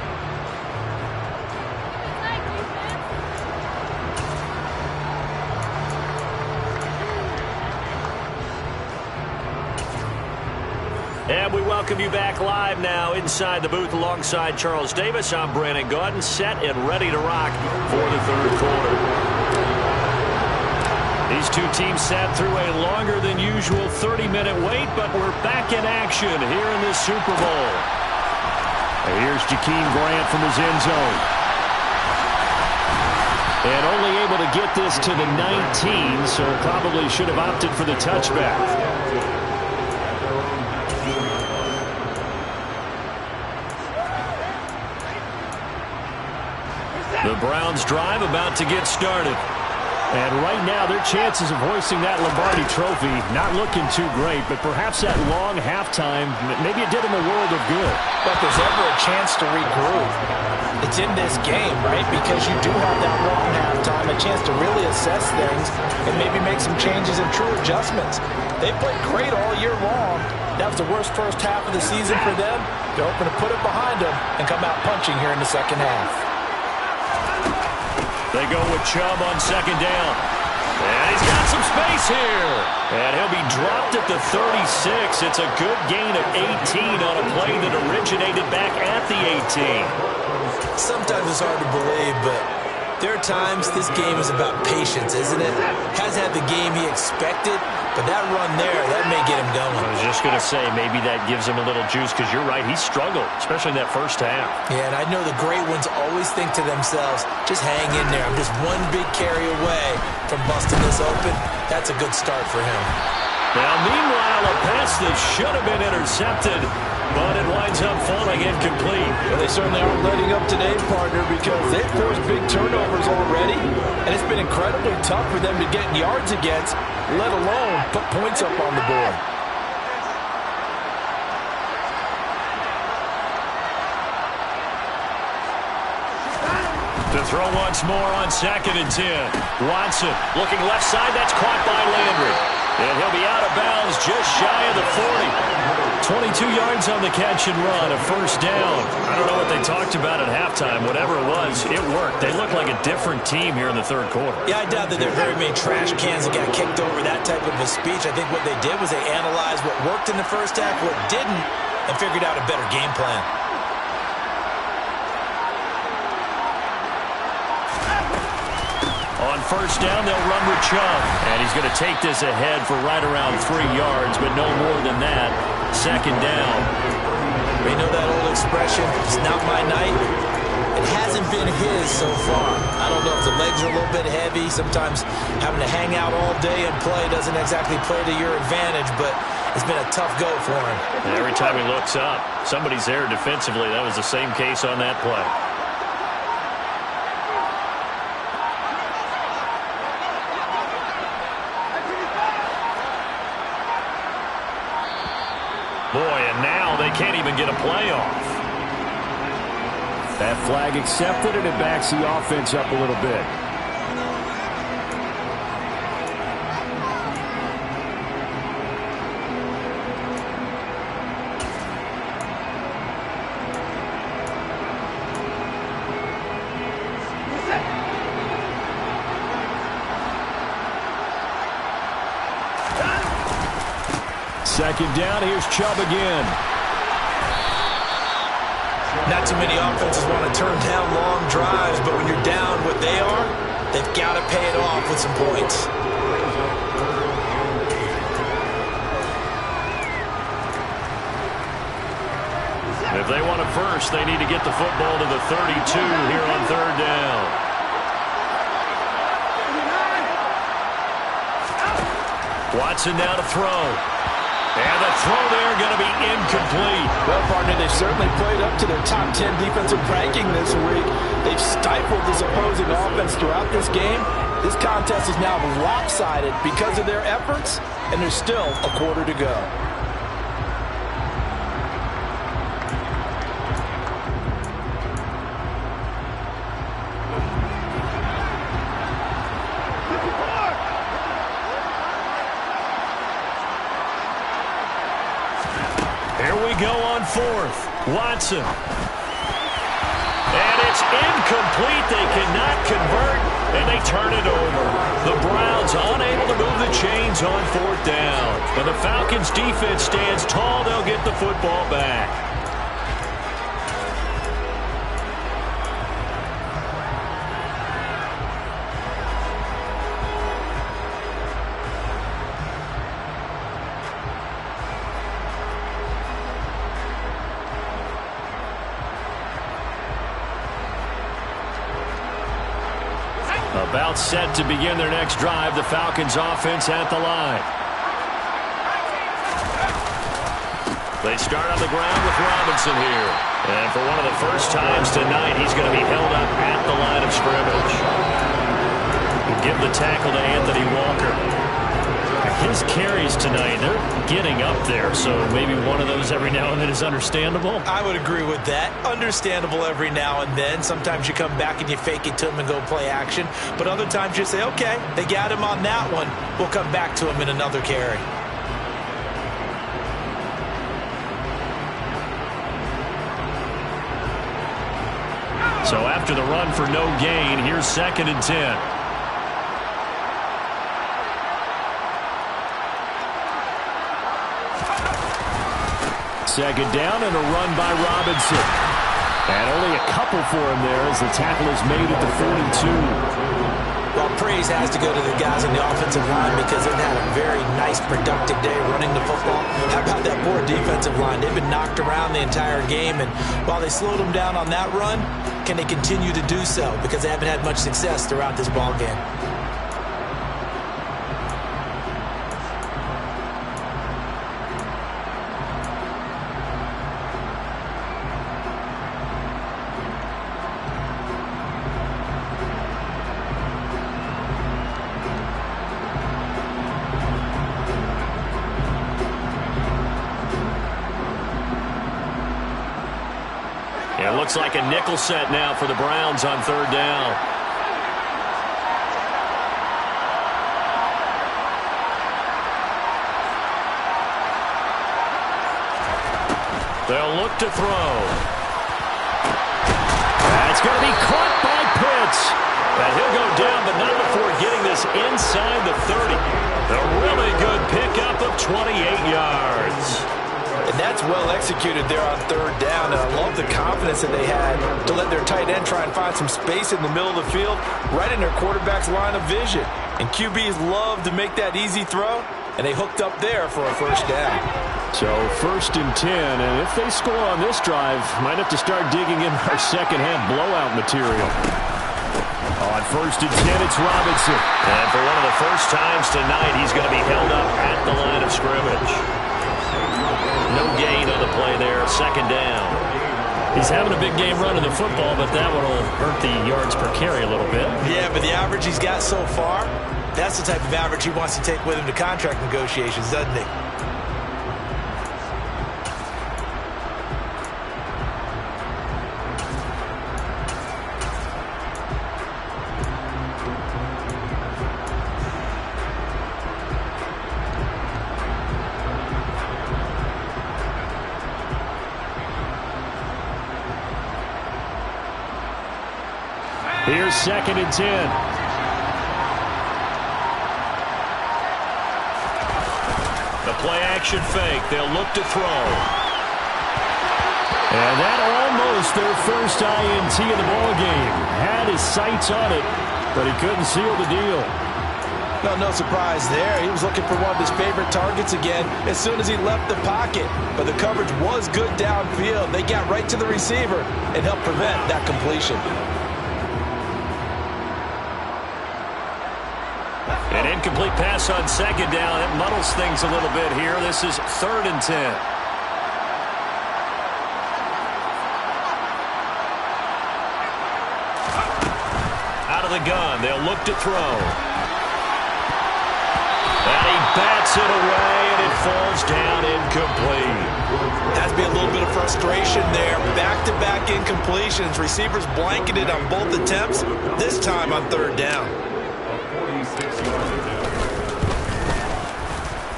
And we welcome you back live now inside the booth alongside Charles Davis. I'm Brandon Gaudin, set and ready to rock for the third quarter. These two teams sat through a longer than usual 30-minute wait, but we're back in action here in this Super Bowl. And here's Jakeem Grant from his end zone. And only able to get this to the 19, so probably should have opted for the touchback. The Browns drive about to get started. And right now, their chances of hoisting that Lombardi trophy not looking too great, but perhaps that long halftime, maybe it did them a world of good. But there's ever a chance to regroup. It's in this game, right? Because you do have that long halftime, a chance to really assess things and maybe make some changes and true adjustments. They played great all year long. That was the worst first half of the season for them. They're hoping to put it behind them and come out punching here in the second half. They go with Chubb on second down. And he's got some space here. And he'll be dropped at the 36. It's a good gain of 18 on a play that originated back at the 18. Sometimes it's hard to believe, but there are times this game is about patience, isn't it? Hasn't had the game he expected, but that run there, that may get him going. I was just going to say, maybe that gives him a little juice, because you're right, he struggled, especially in that first half. Yeah, and I know the great ones always think to themselves, just hang in there. I'm just one big carry away from busting this open. That's a good start for him. Now, meanwhile, a pass that should have been intercepted, but it winds up falling incomplete. Well, they certainly aren't letting up today, partner, because they've forced big turnovers already, and it's been incredibly tough for them to get yards against, let alone put points up on the board. To throw once more on 2nd and 10. Watson looking left side. That's caught by Landry. And he'll be out of bounds just shy of the 40. 22 yards on the catch and run, a first down. I don't know what they talked about at halftime. Whatever it was, it worked. They look like a different team here in the third quarter. Yeah, I doubt that there are very many trash cans that got kicked over that type of a speech. I think what they did was they analyzed what worked in the first half, what didn't, and figured out a better game plan. On first down, they'll run with Chubb. And he's going to take this ahead for right around 3 yards, but no more than that. Second down. We know that old expression, it's not my night. It hasn't been his so far. I don't know if the legs are a little bit heavy. Sometimes having to hang out all day and play doesn't exactly play to your advantage, but it's been a tough go for him. And every time he looks up, somebody's there defensively. That was the same case on that play. Boy, and now they can't even get a play off. That flag accepted, and it backs the offense up a little bit. Second down, here's Chubb again. Not too many offenses want to turn down long drives, but when you're down what they are, they've got to pay it off with some points. If they want it first, they need to get the football to the 32 here on third down. Watson now to throw. And the throw there going to be incomplete. Well, partner, they've certainly played up to their top 10 defensive ranking this week. They've stifled this opposing offense throughout this game. This contest is now lopsided because of their efforts, and there's still a quarter to go. Here we go on fourth. Watson. And it's incomplete. They cannot convert, and they turn it over. The Browns unable to move the chains on fourth down. And the Falcons defense stands tall. They'll get the football back. About set to begin their next drive. The Falcons offense at the line. They start on the ground with Robinson here. And for one of the first times tonight, he's going to be held up at the line of scrimmage. Give the tackle to Anthony Walker. His carries tonight, they're getting up there, so maybe one of those every now and then is understandable. I would agree with that. Understandable every now and then. Sometimes you come back and you fake it to him and go play action. But other times you say, okay, they got him on that one. We'll come back to him in another carry. So after the run for no gain, here's 2nd and 10. Second down and a run by Robinson. And only a couple for him there as the tackle is made at the 42. Well, praise has to go to the guys on the offensive line because they've had a very nice, productive day running the football. How about that poor defensive line? They've been knocked around the entire game, and while they slowed them down on that run, can they continue to do so? Because they haven't had much success throughout this ball game. It looks like a nickel set now for the Browns on third down. They'll look to throw. That's going to be caught by Pitts. And he'll go down, but not before getting this inside the 30. A really good pickup of 28 yards. And that's well executed there on third down. And I love the confidence that they had to let their tight end try and find some space in the middle of the field, right in their quarterback's line of vision. And QBs love to make that easy throw, and they hooked up there for a first down. So 1st and 10, and if they score on this drive, might have to start digging in our second-half blowout material. On 1st and 10, it's Robinson. And for one of the first times tonight, he's going to be held up at the line of scrimmage. No gain on the play there, 2nd down. He's having a big game running the football, but that one will hurt the yards per carry a little bit. Yeah, but the average he's got so far, that's the type of average he wants to take with him to contract negotiations, doesn't he? Here's 2nd and 10. The play-action fake. They'll look to throw. And that almost their first INT of the ball game. Had his sights on it, but he couldn't seal the deal. Well, no surprise there. He was looking for one of his favorite targets again as soon as he left the pocket. But the coverage was good downfield. They got right to the receiver and helped prevent that completion. An incomplete pass on second down. It muddles things a little bit here. This is 3rd and 10. Out of the gun. They'll look to throw. And he bats it away, and it falls down incomplete. Has to be a little bit of frustration there. Back-to-back incompletions. Receivers blanketed on both attempts, this time on 3rd down.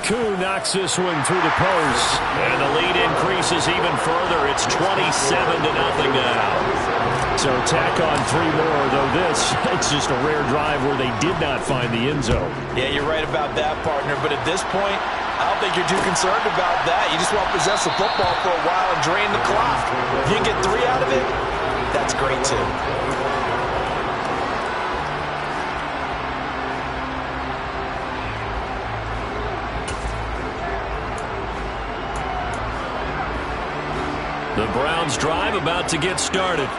Koo knocks this one through the post, and the lead increases even further. It's 27-0 now. So tack on 3 more, though it's just a rare drive where they did not find the end zone. Yeah, you're right about that, partner. But at this point, I don't think you're too concerned about that. You just want to possess the football for a while and drain the clock. If you can get 3 out of it, that's great, too. The Browns drive about to get started.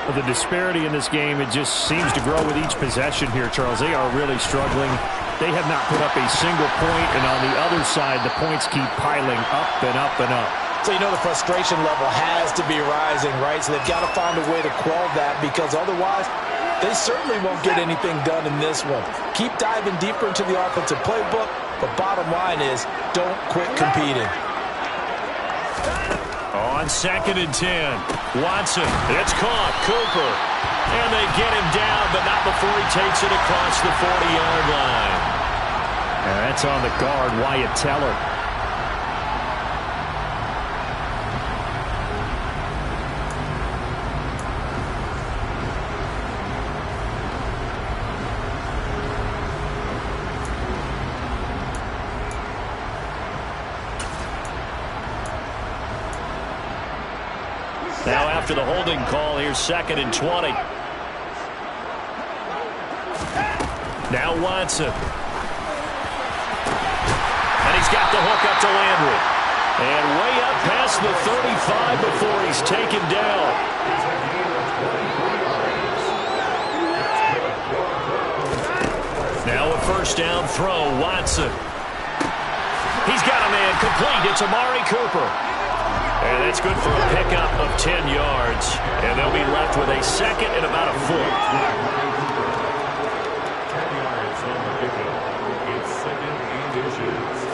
The disparity in this game, it just seems to grow with each possession here, Charles. They are really struggling. They have not put up a single point, and on the other side, the points keep piling up and up and up. So you know the frustration level has to be rising, right? So they've got to find a way to quell that, because otherwise they certainly won't get anything done in this one. Keep diving deeper into the offensive playbook, but bottom line is don't quit competing. On 2nd and 10, Watson, it's caught, Cooper, and they get him down, but not before he takes it across the 40-yard line. And that's on the guard, Wyatt Teller. Now after the holding call, here's 2nd and 20. Now Watson. And he's got the hook up to Landry. And way up past the 35 before he's taken down. Now a 1st down throw, Watson. He's got a man complete. It's Amari Cooper. And that's good for a pickup of 10 yards. And they'll be left with a 2nd and about a foot. 10 yards on the pickup. It's 2nd and inches.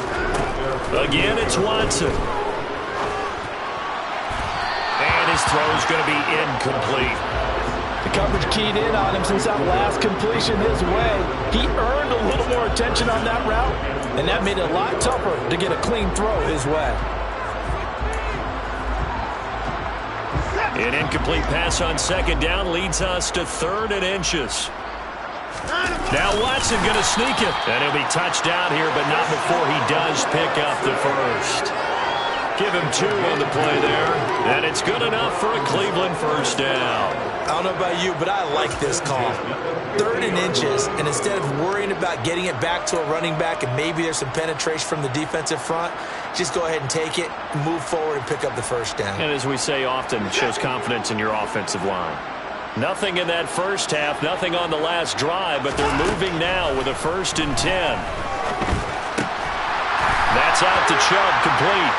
Again, it's Watson. And his throw's going to be incomplete. The coverage keyed in on him since that last completion his way. He earned a little more attention on that route, and that made it a lot tougher to get a clean throw his way. An incomplete pass on 2nd down leads us to 3rd and inches. Now Watson going to sneak it. And he'll be touched out here, but not before he does pick up the 1st. Give him 2 on the play there. And it's good enough for a Cleveland 1st down. I don't know about you, but I like this call. 3rd and inches, and instead of worrying about getting it back to a running back and maybe there's some penetration from the defensive front, just go ahead and take it, move forward, and pick up the 1st down. And as we say often, it shows confidence in your offensive line. Nothing in that first half, nothing on the last drive, but they're moving now with a 1st and 10. That's out to Chubb, complete.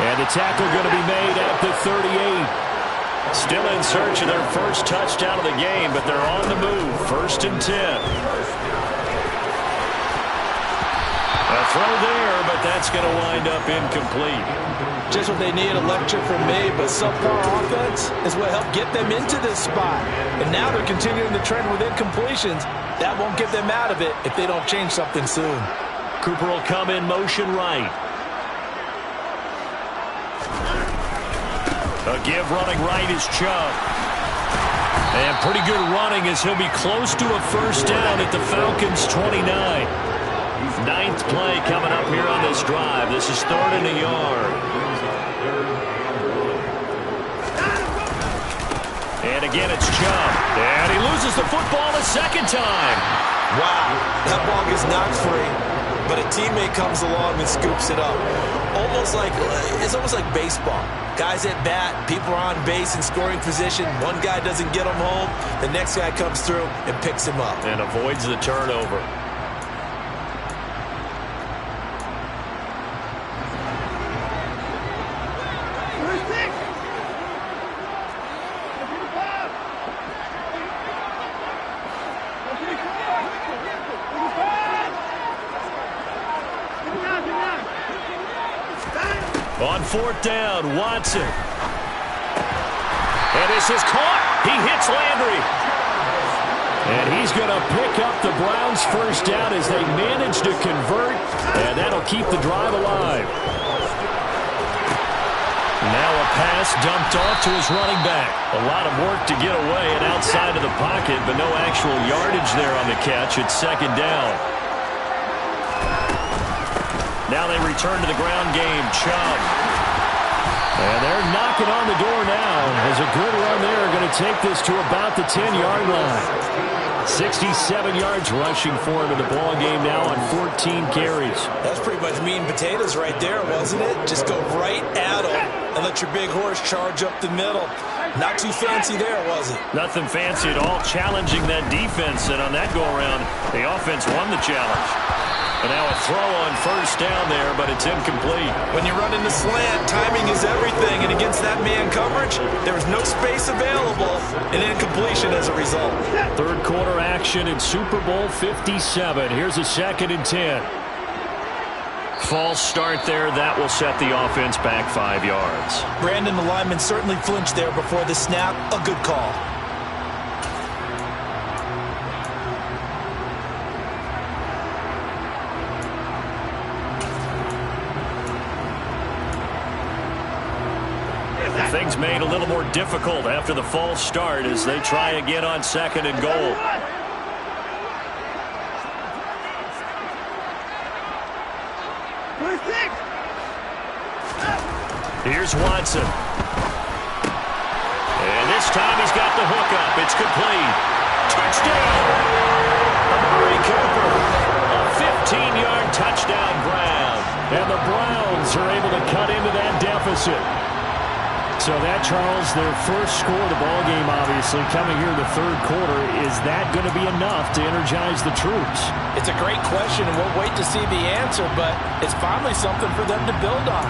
And the tackle going to be made at the 38. Still in search of their first touchdown of the game, but they're on the move. 1st and 10. A throw there, but that's going to wind up incomplete. Just what they need, a lecture from me, but subpar offense is what helped get them into this spot. And now they're continuing the trend with incompletions. That won't get them out of it if they don't change something soon. Cooper will come in motion right. A give running right is Chubb. And pretty good running as he'll be close to a 1st down at the Falcons' 29. 9th play coming up here on this drive. This is 3rd and a yard. And again, it's Chubb. And he loses the football a 2nd time. Wow, that ball gets knocked free, but a teammate comes along and scoops it up. It's almost like baseball. Guys at bat, people are on base in scoring position. One guy doesn't get him home. The next guy comes through and picks him up. And avoids the turnover. On 4th down, Watson. And this is caught. He hits Landry. And he's going to pick up the Browns' first down as they manage to convert. And that'll keep the drive alive. Now a pass dumped off to his running back. A lot of work to get away and outside of the pocket, but no actual yardage there on the catch. It's 2nd down. Now they return to the ground game. Chubb. And they're knocking on the door now. As a good run there, going to take this to about the 10-yard line. 67 yards rushing for him in the ball game now on 14 carries. That's pretty much meat and potatoes right there, wasn't it? Just go right at him and let your big horse charge up the middle. Not too fancy there, was it? Nothing fancy at all. Challenging that defense, and on that go-around, the offense won the challenge. And now a throw on 1st down there, but it's incomplete. When you run into slant, timing is everything. And against that man coverage, there was no space available. And incompletion as a result. 3rd quarter action in Super Bowl 57. Here's a 2nd and 10. False start there. That will set the offense back 5 yards. Brandon, the lineman, certainly flinched there before the snap. A good call. Things made a little more difficult after the false start as they try again on 2nd and goal. Here's Watson. And this time he's got the hook up. It's complete. Touchdown! Amari Cooper. A 15-yard touchdown grab. And the Browns are able to cut into that deficit. So that, Charles, their first score of the ball game, obviously, coming here in the 3rd quarter. Is that going to be enough to energize the troops? It's a great question, and we'll wait to see the answer, but it's finally something for them to build on.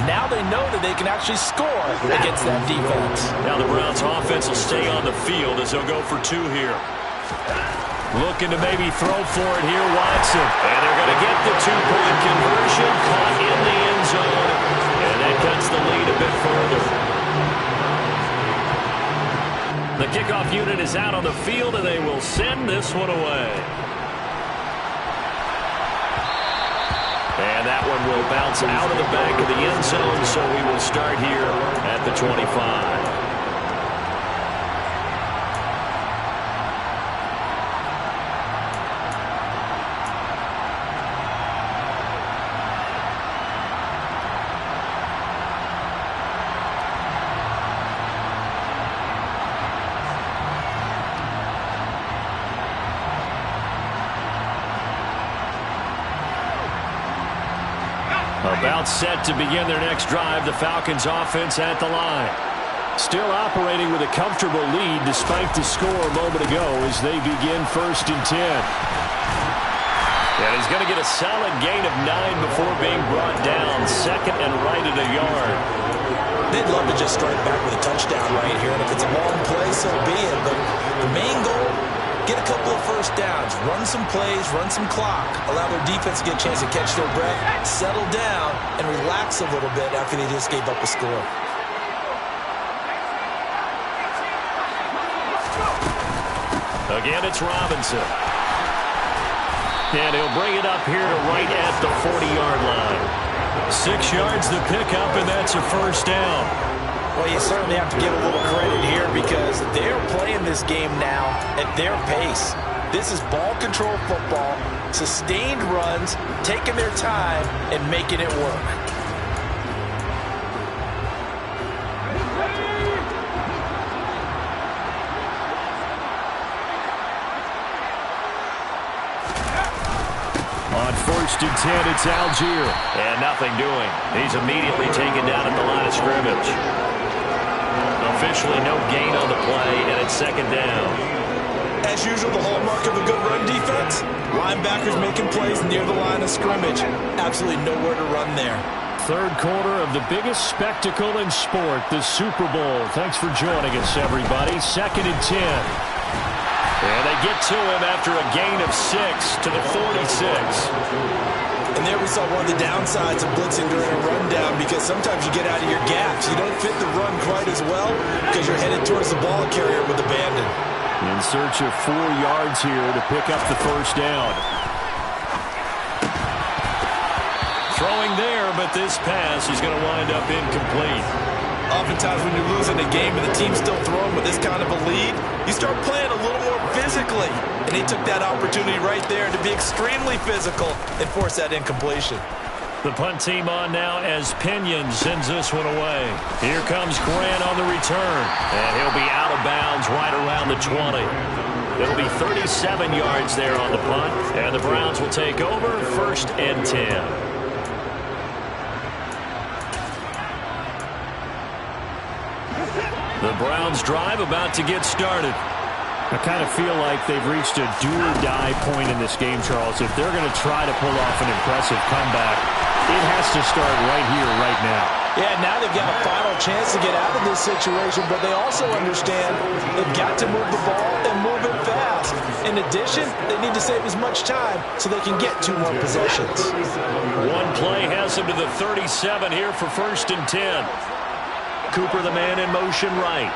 Now they know that they can actually score against that defense. Now the Browns' offense will stay on the field as they'll go for 2 here. Looking to maybe throw for it here, Watson. And they're going to get the 2-point conversion, caught in the end zone, and that cuts the lead a bit further. The kickoff unit is out on the field, and they will send this one away. And that one will bounce out of the back of the end zone, so we will start here at the 25. About set to begin their next drive, the Falcons offense at the line. Still operating with a comfortable lead despite the score a moment ago as they begin 1st and 10. And he's going to get a solid gain of 9 before being brought down. 2nd and right at a yard. They'd love to just strike back with a touchdown right here, and if it's a long play, so be it. But the main goal, get a couple of 1st downs, run some plays, run some clock, allow their defense to get a chance to catch their breath, settle down, and relax a little bit after they just gave up a score. Again, it's Robinson. And he'll bring it up here to right at the 40-yard line. 6 yards to pick up, and that's a 1st down. Well, you certainly have to give a little credit here because they're playing this game now at their pace. This is ball control football, sustained runs, taking their time, and making it work. 1st and 10, it's Algier. And nothing doing. He's immediately taken down at the line of scrimmage. Officially no gain on the play, and it's 2nd down. As usual, the hallmark of a good run defense, linebackers making plays near the line of scrimmage. Absolutely nowhere to run there. 3rd quarter of the biggest spectacle in sport, the Super Bowl. Thanks for joining us, everybody. 2nd and 10. And they get to him after a gain of 6 to the 46. And there we saw one of the downsides of blitzing during a rundown, because sometimes you get out of your gaps. You don't fit the run quite as well because you're headed towards the ball carrier with abandon. In search of 4 yards here to pick up the 1st down. Throwing there, but this pass is going to wind up incomplete. Oftentimes when you're losing a game and the team's still throwing with this kind of a lead, you start playing a little more physically. And he took that opportunity right there to be extremely physical and force that incompletion. The punt team on now as Pinion sends this one away. Here comes Grant on the return. And he'll be out of bounds right around the 20. It'll be 37 yards there on the punt. And the Browns will take over 1st and 10. The Browns drive about to get started. I kind of feel like they've reached a do-or-die point in this game, Charles. If they're going to try to pull off an impressive comeback, it has to start right here, right now. Yeah, now they've got a final chance to get out of this situation, but they also understand they've got to move the ball and move it fast. In addition, they need to save as much time so they can get 2 more possessions. One play has them to the 37 here for 1st and 10. Cooper, the man in motion right.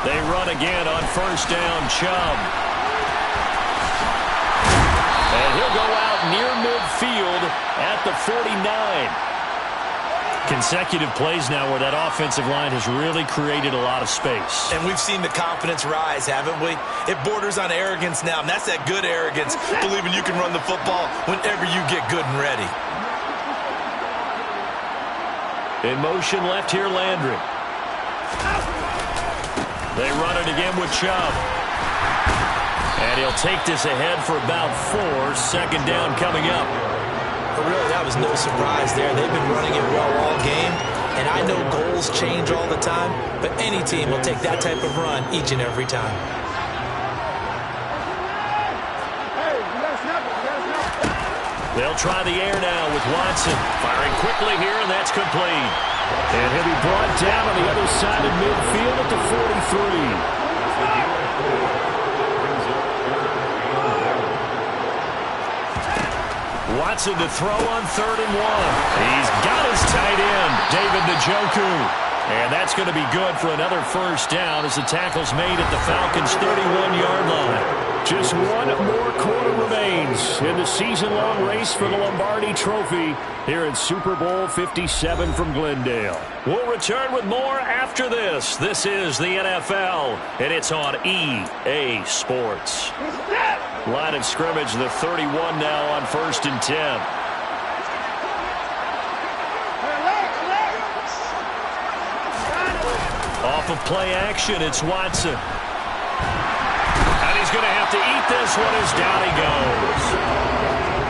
They run again on 1st down, Chubb. And he'll go out near midfield at the 49. Consecutive plays now where that offensive line has really created a lot of space. And we've seen the confidence rise, haven't we? It borders on arrogance now, and that's that good arrogance, believing you can run the football whenever you get good and ready. In motion left here, Landry. They run it again with Chubb. And he'll take this ahead for about 4. 2nd down coming up. But really, that was no surprise there. They've been running it well all game. And I know goals change all the time, but any team will take that type of run each and every time. They'll try the air now with Watson. Firing quickly here, and that's complete. And he'll be brought down on the other side of midfield at the 43. Watson to throw on 3rd and 1. He's got his tight end, David Njoku. And that's going to be good for another 1st down as the tackle's made at the Falcons' 31-yard line. Just 1 more quarter remains in the season-long race for the Lombardi Trophy here in Super Bowl 57 from Glendale. We'll return with more after this. This is the NFL, and it's on EA Sports. Line of scrimmage, the 31 now on 1st and 10. Off of play action, it's Watson. And he's going to have to eat this one as down he goes.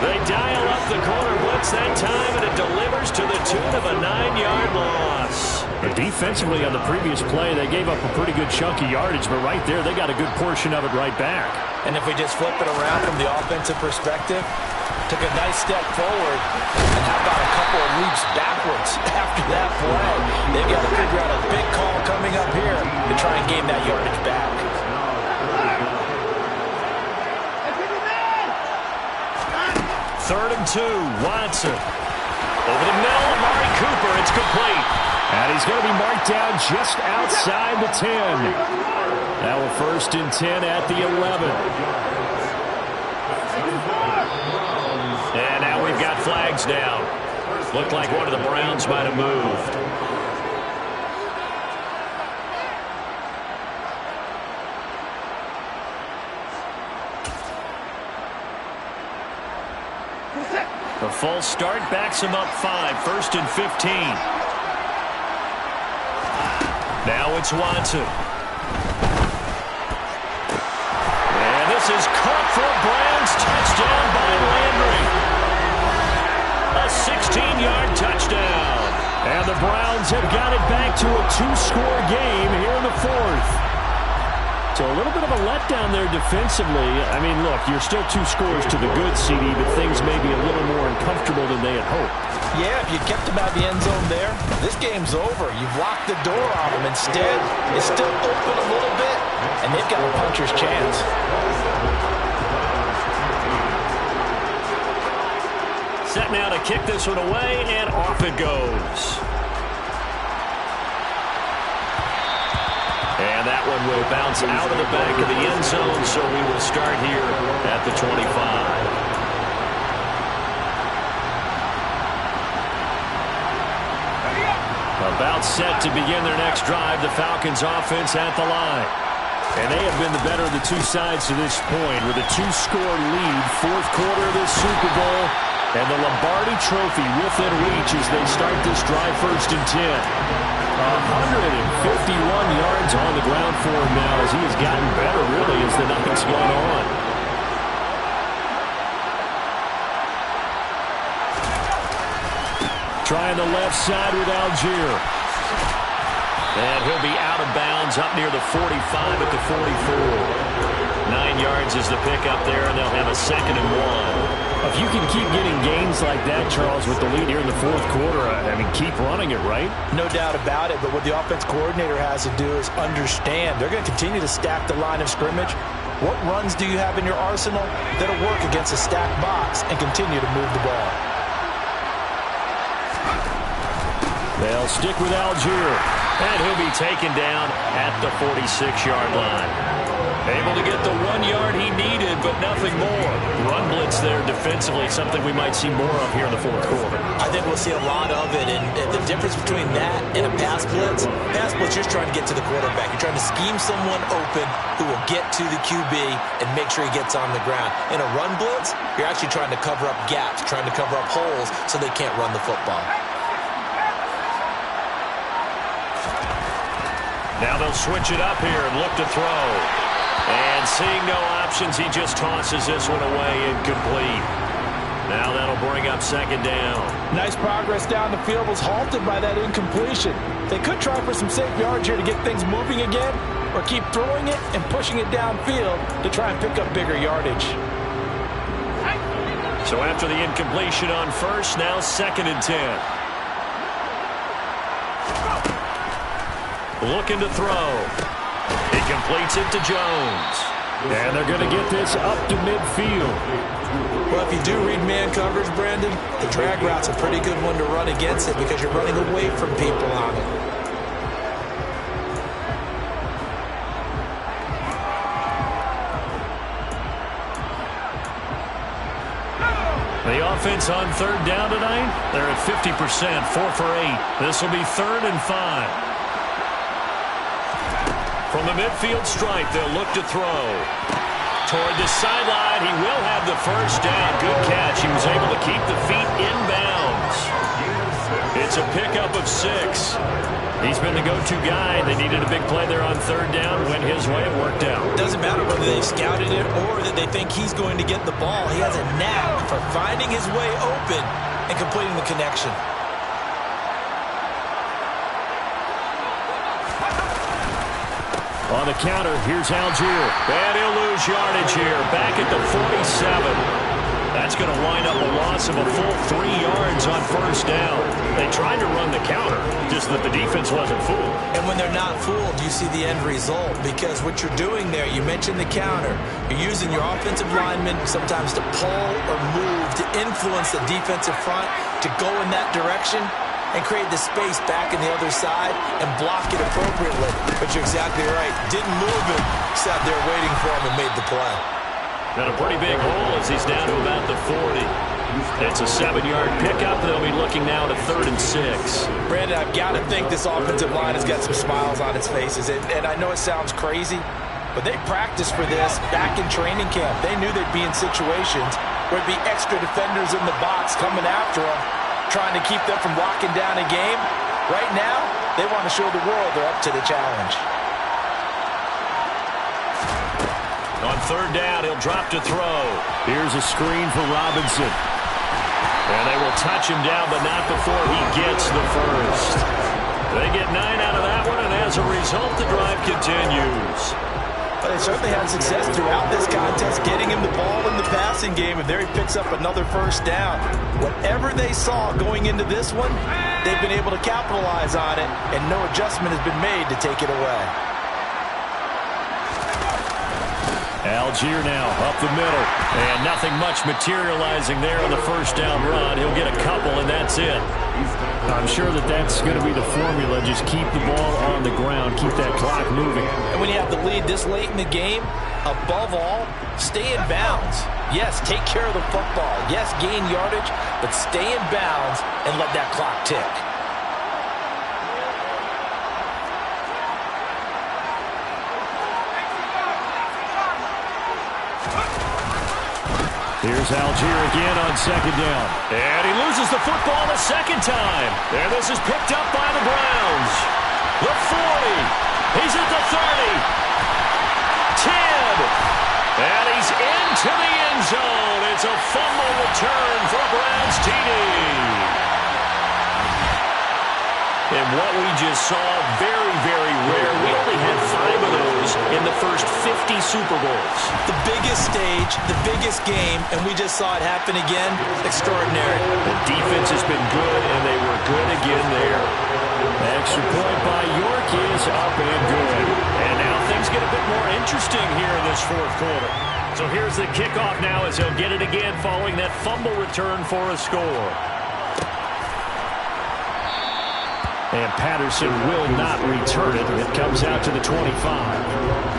They dial up the corner blitz that time, and it delivers to the tune of a 9-yard loss. But defensively on the previous play, they gave up a pretty good chunk of yardage, but right there, they got a good portion of it right back. And if we just flip it around from the offensive perspective, took a nice step forward, and how about a couple of leaps backwards after that play? They've got to figure out a big call coming up here to try and gain that yardage back. Third and 2, Watson. Over the middle, Amari Cooper, it's complete. And he's going to be marked down just outside the 10. Now we're 1st and 10 at the 11. And now we've got flags down. Looked like one of the Browns might have moved. A false start backs him up 5. 1st and 15. Now it's Watson. And this This is caught for Browns. Touchdown by Landry. A 16-yard touchdown. And the Browns have got it back to a 2-score game here in the fourth. So a little bit of a letdown there defensively. I mean, look, you're still 2 scores to the good, CD, but things may be a little more uncomfortable than they had hoped. Yeah, if you kept them out of the end zone there, this game's over. You've locked the door on them. Instead, it's still open a little bit, and they've got a puncher's chance. Set now to kick this one away, and off it goes. And that one will bounce out of the back of the end zone, so we will start here at the 25. About set to begin their next drive, the Falcons offense at the line. And they have been the better of the two sides to this point with a 2-score lead, fourth quarter of this Super Bowl, and the Lombardi Trophy within reach as they start this drive 1st and 10. 151 yards on the ground for him now as he has gotten better, really, as the night's gone on. Trying the left side with Algier. And he'll be out of bounds up near the 45 at the 44. 9 yards is the pickup there, and they'll have a 2nd and 1. If you can keep getting gains like that, Charles, with the lead here in the fourth quarter, I mean, keep running it, right? No doubt about it, but what the offense coordinator has to do is understand. They're going to continue to stack the line of scrimmage. What runs do you have in your arsenal that'll work against a stacked box and continue to move the ball? They'll stick with Algier, and he'll be taken down at the 46-yard line. Able to get the 1 yard he needed, but nothing more. Run blitz there defensively, something we might see more of here in the fourth quarter. I think we'll see a lot of it, and the difference between that and a pass blitz, you're just trying to get to the quarterback. You're trying to scheme someone open who will get to the QB and make sure he gets on the ground. In a run blitz, you're actually trying to cover up gaps, trying to cover up holes so they can't run the football. Now they'll switch it up here and look to throw. And seeing no options, he just tosses this one away incomplete. Now that'll bring up 2nd down. Nice progress down the field, was halted by that incompletion. They could try for some safe yards here to get things moving again, or keep throwing it and pushing it downfield to try and pick up bigger yardage. So after the incompletion on first, now 2nd and 10. Looking to throw. He completes it to Jones. And they're going to get this up to midfield. Well, if you do read man coverage, Brandon, the drag route's a pretty good one to run against it because you're running away from people on it. The offense on 3rd down tonight, they're at 50%, 4 for 8. This will be 3rd and 5. From the midfield stripe, they'll look to throw. Toward the sideline, he will have the 1st down. Good catch. He was able to keep the feet in bounds. It's a pickup of 6. He's been the go-to guy. They needed a big play there on 3rd down. Went his way. It worked out. Doesn't matter whether they've scouted it or that they think he's going to get the ball. He has a knack for finding his way open and completing the connection. On the counter, here's Algier. And he'll lose yardage here. Back at the 47. That's going to wind up a loss of a full 3 yards on 1st down. They tried to run the counter, just that the defense wasn't fooled. And when they're not fooled, you see the end result. Because what you're doing there, you mentioned the counter. You're using your offensive linemen sometimes to pull or move, to influence the defensive front, to go in that direction and create the space back in the other side and block it appropriately. But you're exactly right. Didn't move it. Sat there waiting for him and made the play. Got a pretty big hole as he's down to about the 40. It's a 7-yard pickup. They'll be looking now to 3rd and 6. Brandon, I've got to think this offensive line has got some smiles on its faces. And I know it sounds crazy, but they practiced for this back in training camp. They knew they'd be in situations where there'd be extra defenders in the box coming after them, trying to keep them from locking down a game. Right now, they want to show the world they're up to the challenge. On third down. He'll drop to throw. Here's a screen for Robinson. And they will touch him down, but not before he gets the first. They get 9 out of that one, and as a result, the drive continues. But they certainly had success throughout this contest, getting him the ball in the passing game, and there he picks up another first down. Whatever they saw going into this one, they've been able to capitalize on it, and no adjustment has been made to take it away. Algier now up the middle, and nothing much materializing there on the first down run. He'll get a couple, and that's it. I'm sure that that's going to be the formula. Just keep the ball on the ground, keep that clock moving. And when you have the lead this late in the game, above all, stay in bounds. Yes, take care of the football. Yes, gain yardage, but stay in bounds and let that clock tick. Here's Algier again on second down. And he loses the football a second time. And this is picked up by the Browns. The 40. He's at the 30. 10. And he's into the end zone. It's a fumble return for a Browns TD. And what we just saw, very, very rare. We only had 5 of those in the first 50 Super Bowls. The biggest stage, the biggest game, and we just saw it happen again. Extraordinary. The defense has been good, and they were good again there. Extra point by York is up and good. And now things get a bit more interesting here in this fourth quarter. So here's the kickoff now as he'll get it again following that fumble return for a score. And Patterson will not return it. It comes out to the 25.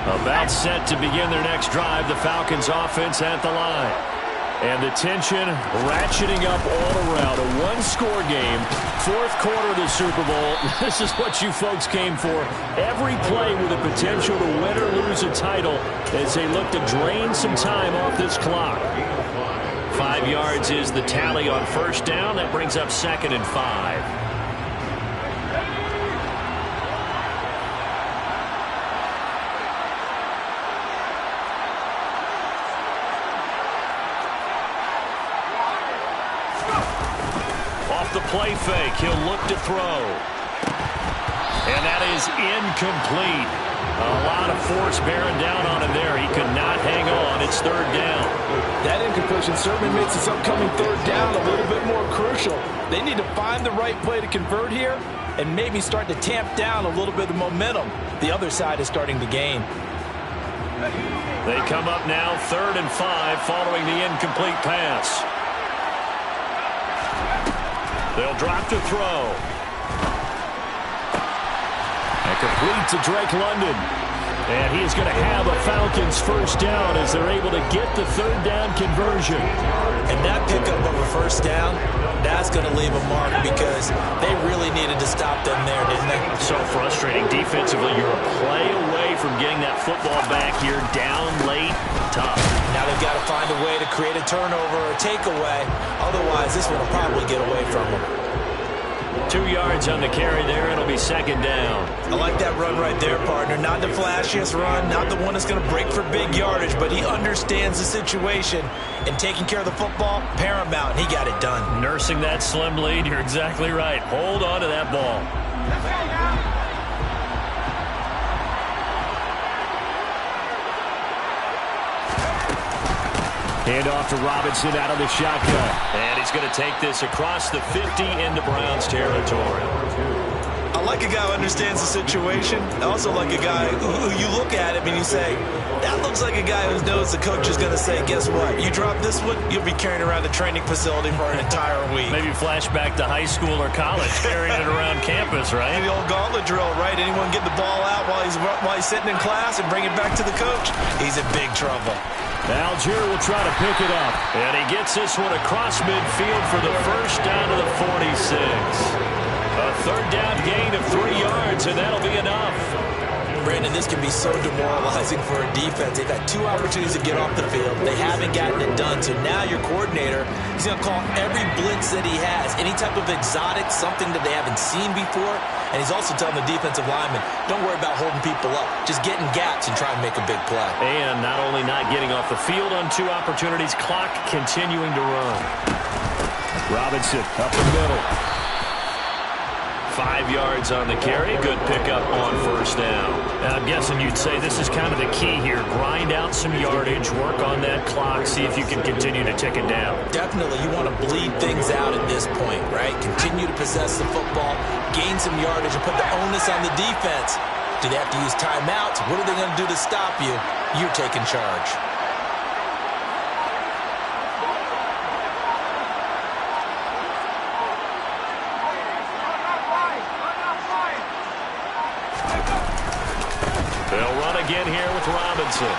About set to begin their next drive, the Falcons offense at the line. And the tension ratcheting up all around. A one-score game, fourth quarter of the Super Bowl. This is what you folks came for. Every play with the potential to win or lose a title as they look to drain some time off this clock. 5 yards is the tally on first down. That brings up 2nd and 5. The play fake. He'll look to throw. And that is incomplete. A lot of force bearing down on him there. He could not hang on. It's third down. That incompletion certainly makes this upcoming third down a little bit more crucial. They need to find the right play to convert here and maybe start to tamp down a little bit of momentum. The other side is starting to gain. They come up now 3rd and 5 following the incomplete pass. They'll drop to throw. And complete to Drake London. And he is going to have a Falcons first down as they're able to get the third down conversion. And that pickup of a first down, that's going to leave a mark because they really needed to stop them there, didn't they? So frustrating. Defensively, you're a play away from getting that football back here down late. Tough. Now they've got to find a way to create a turnover or a takeaway. Otherwise, this one will probably get away from them. 2 yards on the carry there. It'll be 2nd down. I like that run right there, partner. Not the flashiest run, not the one that's going to break for big yardage, but he understands the situation, and taking care of the football, paramount, and he got it done. Nursing that slim lead, you're exactly right. Hold on to that ball. Hand off to Robinson out of the shotgun. And he's going to take this across the 50 into Browns territory. I like a guy who understands the situation. I also like a guy who you look at him and you say, that looks like a guy who knows the coach is going to say, guess what? You drop this one, you'll be carrying around the training facility for an entire week. Maybe flashback to high school or college, carrying it around campus, right? The old gauntlet drill, right? Anyone get the ball out while he's sitting in class and bring it back to the coach? He's in big trouble. Algier will try to pick it up. And he gets this one across midfield for the first down to the 46. A third down gain of 3 yards, and that'll be enough. Brandon, this can be so demoralizing for a defense. They've had 2 opportunities to get off the field. They haven't gotten it done. So now your coordinator, he's going to call every blitz that he has, any type of exotic, something that they haven't seen before. And he's also telling the defensive lineman, don't worry about holding people up. Just get in gaps and try and make a big play. And not only not getting off the field on 2 opportunities, clock continuing to run. Robinson up the middle. 5 yards on the carry. Good pickup on first down. Now, I'm guessing you'd say this is kind of the key here. Grind out some yardage, work on that clock, see if you can continue to tick it down. Definitely. You want to bleed things out at this point, right? Continue to possess the football, gain some yardage, and put the onus on the defense. Do they have to use timeouts? What are they going to do to stop you? You're taking charge. They'll run again here with Robinson.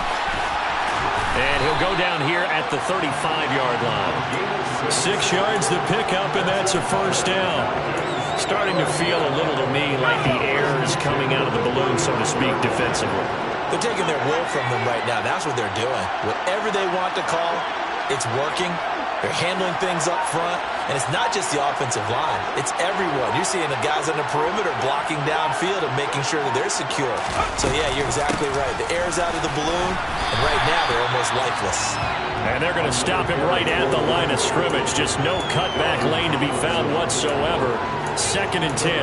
And he'll go down here at the 35-yard line. 6 yards the pickup, and that's a first down. Starting to feel a little to me like the air is coming out of the balloon, so to speak, defensively. They're taking their will from them right now. That's what they're doing. Whatever they want to call, it's working. They're handling things up front. And it's not just the offensive line. It's everyone. You're seeing the guys on the perimeter blocking downfield and making sure that they're secure. So, yeah, you're exactly right. The air's out of the balloon, and right now they're almost lifeless. And they're going to stop him right at the line of scrimmage. Just no cutback lane to be found whatsoever. 2nd and 10.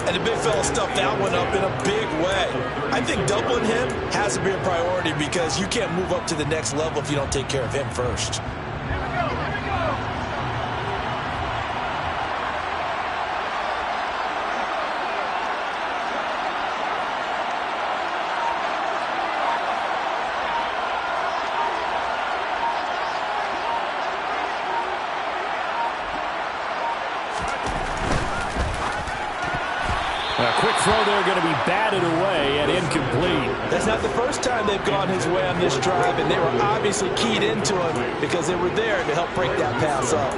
And the big fella stuffed that one up in a big way. I think doubling him has to be a priority because you can't move up to the next level if you don't take care of him first. A quick throw there going to be batted away and incomplete. That's not the first time they've gone his way on this drive, and they were obviously keyed into him because they were there to help break that pass up.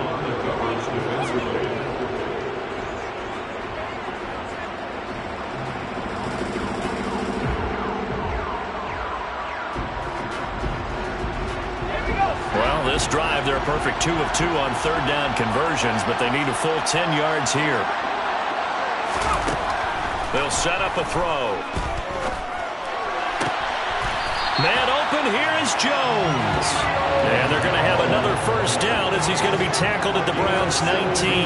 Well, this drive, they're a perfect 2 of 2 on third down conversions, but they need a full 10 yards here. They'll set up a throw. Man open, here is Jones. And they're going to have another first down as he's going to be tackled at the Browns' 19.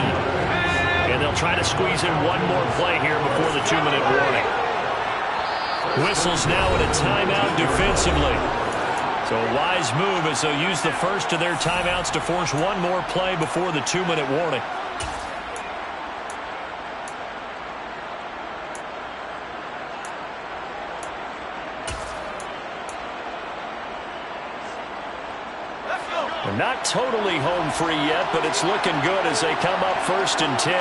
And they'll try to squeeze in one more play here before the 2-minute warning. Whistles now at a timeout defensively. So a wise move as they'll use the first of their timeouts to force one more play before the 2-minute warning. Not totally home free yet, but it's looking good as they come up 1st and 10.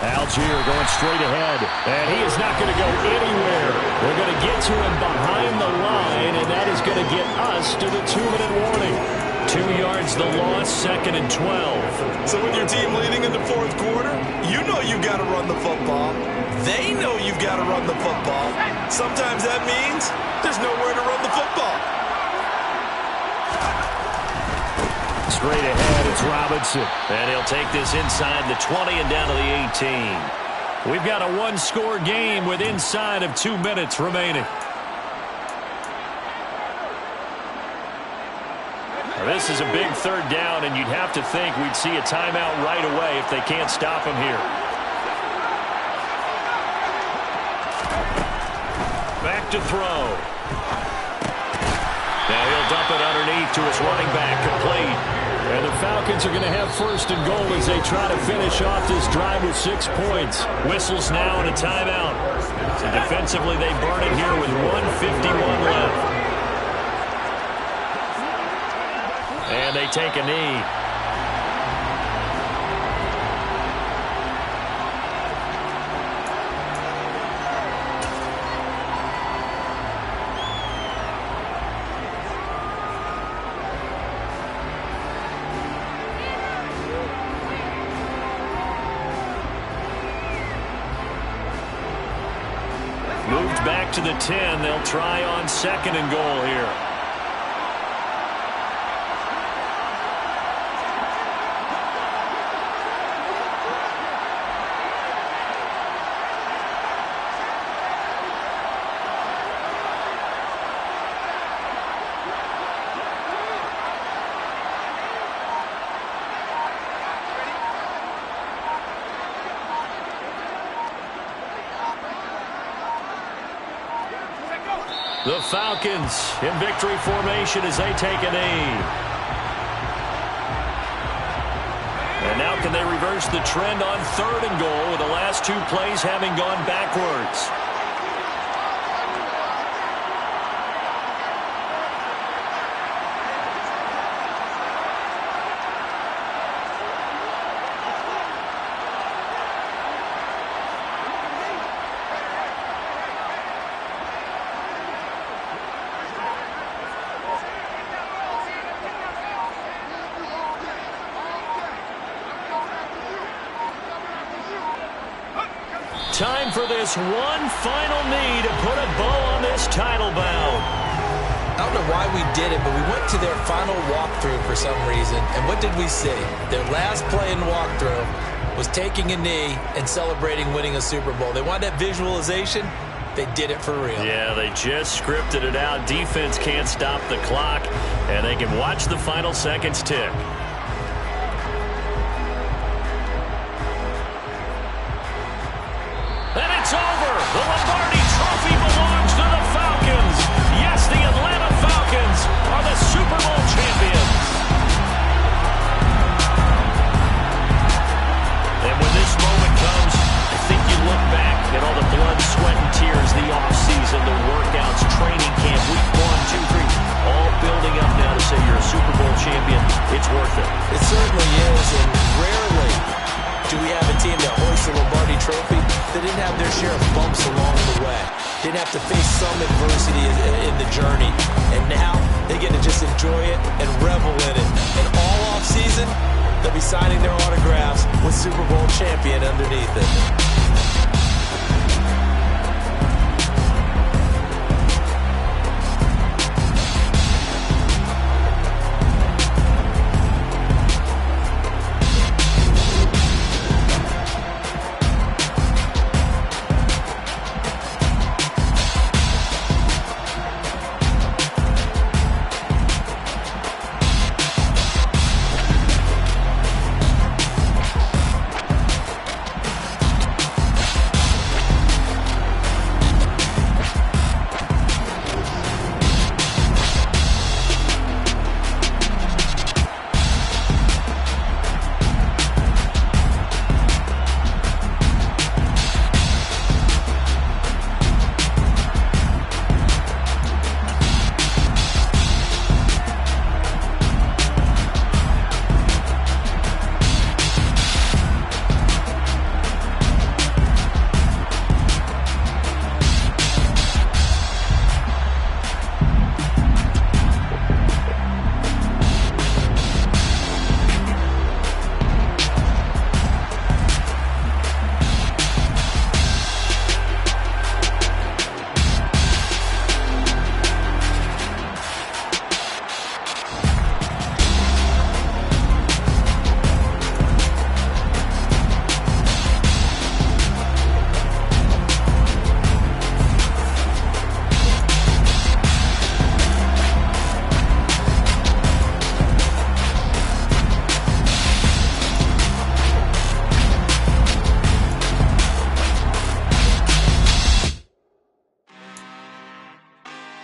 Algier going straight ahead, and he is not going to go anywhere. They're going to get to him behind the line, and that is going to get us to the 2-minute warning. 2 yards the loss, 2nd and 12. So with your team leading in the 4th quarter, you know you've got to run the football. They know you've got to run the football. Sometimes that means there's nowhere to run the football. Straight ahead, it's Robinson. And he'll take this inside the 20 and down to the 18. We've got a 1-score game with inside of 2 minutes remaining. Now, this is a big third down, and you'd have to think we'd see a timeout right away if they can't stop him here. Back to throw. Now he'll dump it underneath to his running back, complete. And the Falcons are going to have first and goal as they try to finish off this drive with 6 points. Whistles now and a timeout. So defensively, they burn it here with 1:51 left. And they take a knee. Moved back to the 10. They'll try on second and goal here. The Falcons in victory formation as they take a knee. And now can they reverse the trend on third and goal with the last 2 plays having gone backwards? Time for this one final knee to put a bow on this title bout. I don't know why we did it, but we went to their final walkthrough for some reason. And what did we see? Their last play in walkthrough was taking a knee and celebrating winning a Super Bowl. They wanted that visualization. They did it for real. Yeah, they just scripted it out. Defense can't stop the clock, and they can watch the final seconds tick. And it's over. The Lombardi Trophy belongs to the Falcons. Yes, the Atlanta Falcons are the Super Bowl champions. And when this moment comes, I think you look back at all the blood, sweat, and tears, the offseason, the workouts, training camp, week 1, 2, 3, all building up now to say you're a Super Bowl champion. It's worth it. It certainly is, and rarely do we have a team that hoists the Lombardi Trophy that didn't have their share of bumps along the way. Didn't have to face some adversity in the journey. And now they get to just enjoy it and revel in it. And all off season, they'll be signing their autographs with Super Bowl champion underneath it.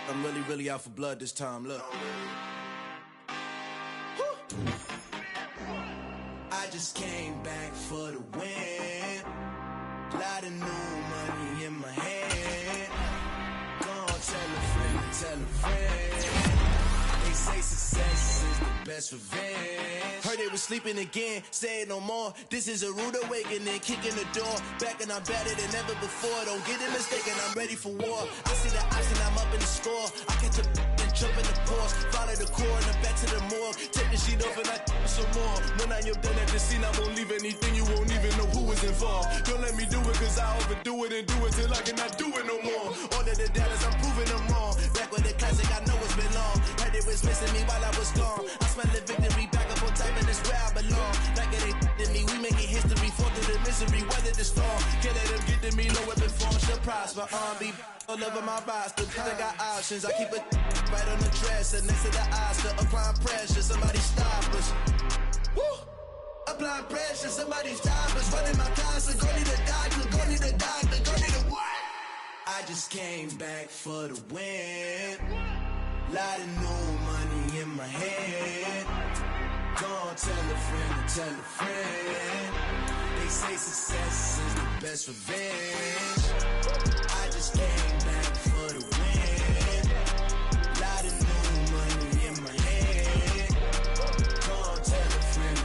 I'm really out for blood this time, look. just came back for the win. Lot of new money in my hand. Gonna tell a friend. They say success is the best revenge. Heard they was sleeping again, say it no more. This is a rude awakening, kicking the door. Back and I'm better than ever before. Don't get it mistaken, I'm ready for war. I see the option, I'm up in the score. I catch a and jump in the course. Follow the core and then back to the morgue. Take the sheet off and I some more. When I am done at the scene, I won't leave anything. You won't even know who was involved. Don't let me do it, cause I overdo it and do it till I cannot do it no more. All of the doubters, I'm proving them wrong. Back with the classic, I know it's been long. Heard it was missing me while I was gone. I smell the victory back up on top, and it's where I belong. Like it ain't to me, we making history. Fall through the misery, weather the storm. Can't let them get to me, no weapon form should prosper. Be all over my roster, cause I got options. I keep it right on the dresser, next to the Oscar. Applying pressure, somebody stop us. Woo! Applying pressure, somebody stop us. Running my closet, go need a doctor, go need a doctor, go need a what? I just came back for the win. Lot of new money in my hand. Gonna tell a friend. They say success is the best revenge. I just came back for the win. Lot of new money in my hand. Gonna tell a friend.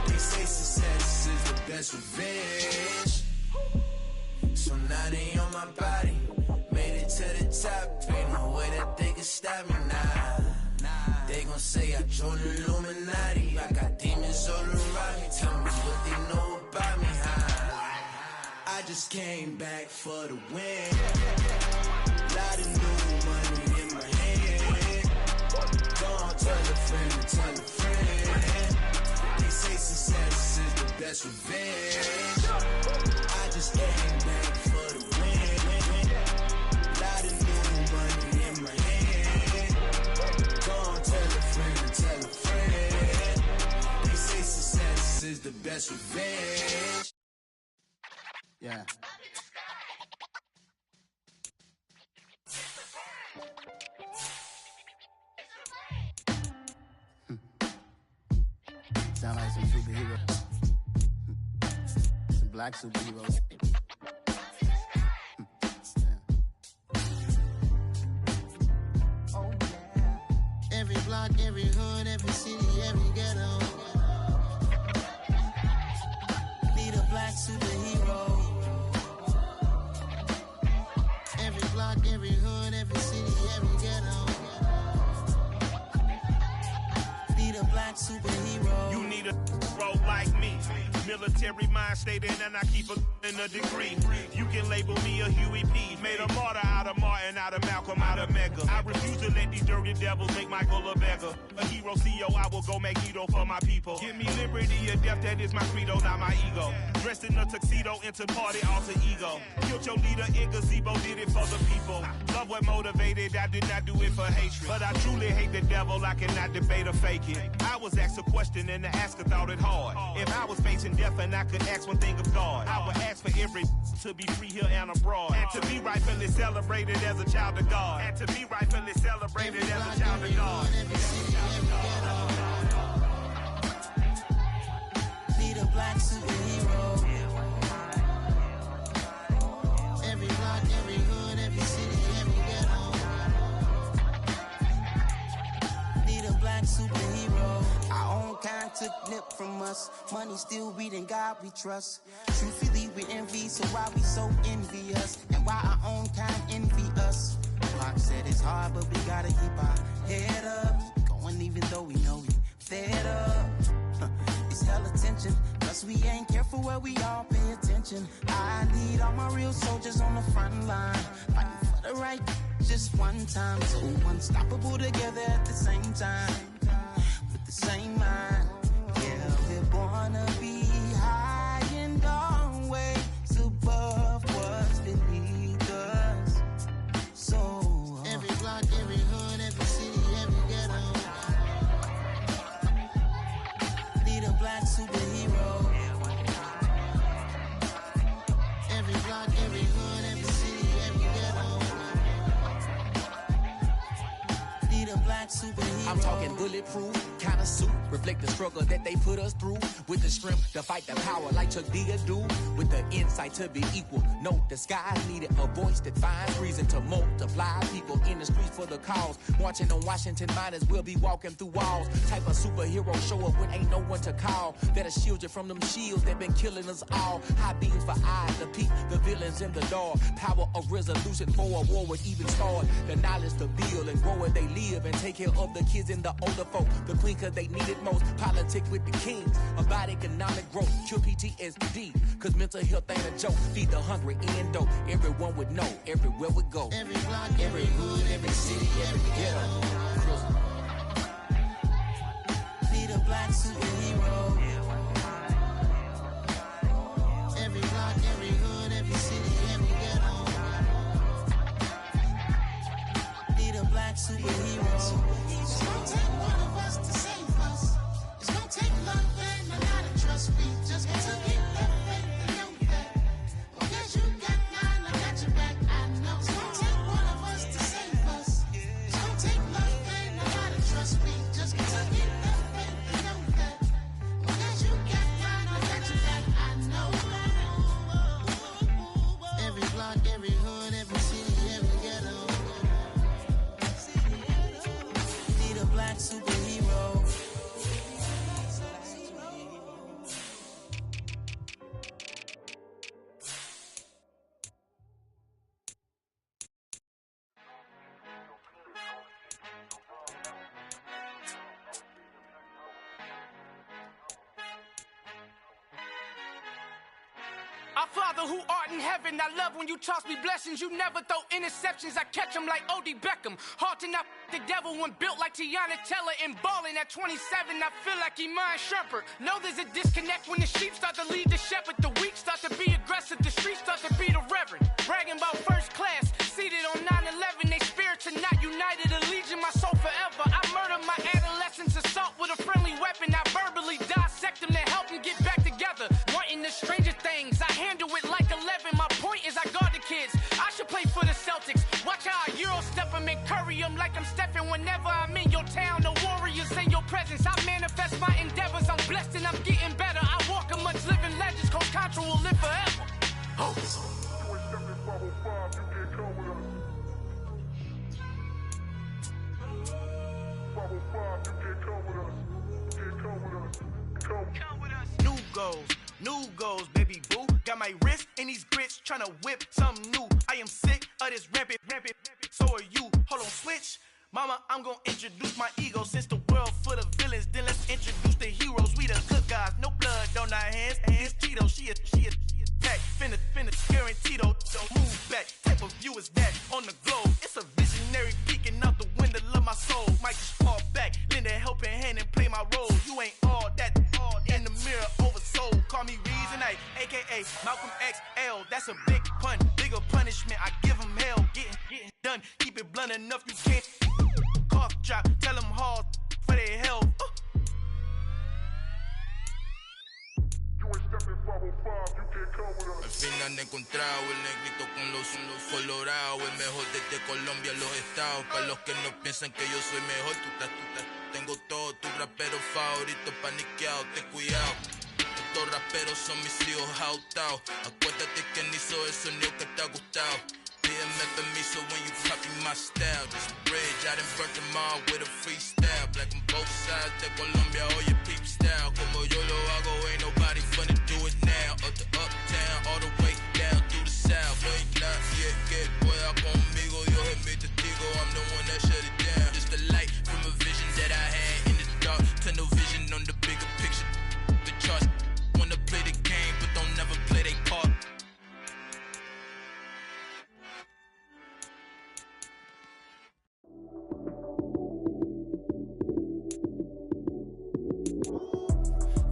They say success is the best revenge. So now they on my body. Made it to the top. Ain't no way that they can stop me now. They gon' say I joined the Illuminati. I got demons all around me. Tell me what they know about me, huh? I just came back for the win. Lot of new money in my hand. Gonna tell a friend. They say success is the best revenge. I just came back for the win. Lot of new money in my hand. Gonna tell a friend. They say success is the best revenge. Yeah. Sound like some superheroes. Some black superheroes. Oh yeah. Every block, every hood, every city, every ghetto. Need a black superhero. Every block, every hood, every city, every ghetto. Need a black superhero. You need a role like me. Military mind stated, and I keep in a degree. You can label me a Huey P. Made a martyr out of Martin, out of Malcolm, out of Mega. I refuse to let these dirty devils make Michael a beggar. A hero CEO, I will go Magneto for my people. Give me liberty or death, that is my credo, not my ego. Dressed in a tuxedo, into party, alter ego. Killed your leader in gazebo, did it for the people. Love what motivated, I did not do it for hatred. But I truly hate the devil, I cannot debate or fake it. I was asked a question and the asker thought it hard. If I was facing death and I could ask one thing of God, I would ask for every to be free here and abroad. And to be rightfully celebrated as a child of God. And to be rightfully celebrated as a child of God. Need a black superhero. Every block, every hood, every city, every ghetto. Need a black superhero. Our own kind took nip from us. Money still reading God we trust. Truthfully we envy, so why we so envious? And why our own kind envy us? Pac said it's hard, but we gotta keep our head up. Going even though we know we fed up. It's hella tension, cause we ain't careful where we all pay attention. I need all my real soldiers on the front line, fighting for the right just one time. So unstoppable together at the same time, with the same mind. Yeah, we're born to be high and always above what's beneath us. So every block, every hood, every city, every ghetto. Need a black superhero. Every block, every hood, every city, every ghetto. Need a black superhero. I'm talking bulletproof kind of suit, reflect the struggle that they put us through. With the strength to fight the power like Chuck D do. With the insight to be equal, no disguise needed. A voice that finds reason to multiply. People in the streets for the cause. Marching on Washington miners will be walking through walls. Type of superhero show up when ain't no one to call. That'll shield you from them shields that been killing us all. High beams for eyes to peep the villains in the dark. Power of resolution for a war would even start. The knowledge to build and grow where they live and take care of the kids and the older folk. The queen cause they need it most. Politics with the kings about economic growth. Cure PTSD cause mental health ain't a joke. Feed the hungry and dope. Everyone would know everywhere we go. Every block, every hood, every city, every ghetto. Be the black superhero. Every block, every hood, every city, every ghetto. Be the black superhero. It's gonna take one of us to save us. It's gonna take love and a lot of trust. We just got to get that faith and know that. Because you got mine, I got your back. I know. It's gonna take one of us to save us. It's gonna take love and a lot of trust. We just got to get that faith and know that. Because you got mine, I got your back. I know. Every block, every hood, every city, every ghetto. Be the black superhero. Our Father who art in heaven, I love when you toss me blessings. You never throw interceptions, I catch them like O.D. Beckham. Hard to not the devil when built like Tiana Teller and balling at 27. I feel like Iman Shumpert. Know there's a disconnect when the sheep start to lead the shepherd. The weak start to be aggressive, the streets start to be the reverend. Bragging about first class, seated on 9/11. They spirits are not united, a legion, my soul forever. I murder my adolescence, assault with a friendly weapon. I verbally dissect them to help them get back together. Wanting the stranger things, I handle it like 11. My point is I guard the kids. I should play for the Celtics. Watch how I Euro step them and curry them like I'm Stephen. Whenever I'm in your town, the Warriors in your presence. I manifest my endeavors. I'm blessed and I'm getting better. I walk amongst living legends. Coach Contra will live forever. Oh. New goals, baby boo. Got my wrist in these grits, tryna whip something new. I am sick of this rampant. So are you. Hold on, switch. Mama, I'm gonna introduce my ego. Since the world full of villains, then let's introduce the heroes. We the good guys, no blood on our hands. Hands Cheeto, she is pack. Finna, guaranteed, don't move back. Type of view is that on the globe. It's a visionary peeking out the window of my soul. Might just fall back, lend a helping hand and play my role. You ain't all that in the mirror oversold. Call me Reason A, aka Malcolm XL. That's a big pun, bigger punishment. I give him hell, getting done. Keep it blunt enough, you can't cough drop. Tell them hard for their health. Al fin han encontrado el negrito con los colorados, el mejor desde Colombia a los estados. Para los que no piensan que yo soy mejor, tengo todo, tu rapero favorito paniqueado, ten cuidado. Estos raperos son mis hijos autados. Acuérdate quién hizo el sonido que te ha gustado. Pídeme permiso when you copy my style. This bridge, I done burnt them all with a freestyle. Black on both sides de Colombia, oye peep style. Como yo lo hago, ain't nobody finna do it now. Up to uptown, all the way down through the south. Ain't not yet, que pueda conmigo. Dios es mi testigo, I'm the one that shut it down. Just the light from a vision that I had in the dark. Tunnel vision on the bigger picture. The charts wanna play the game, but don't never play their part.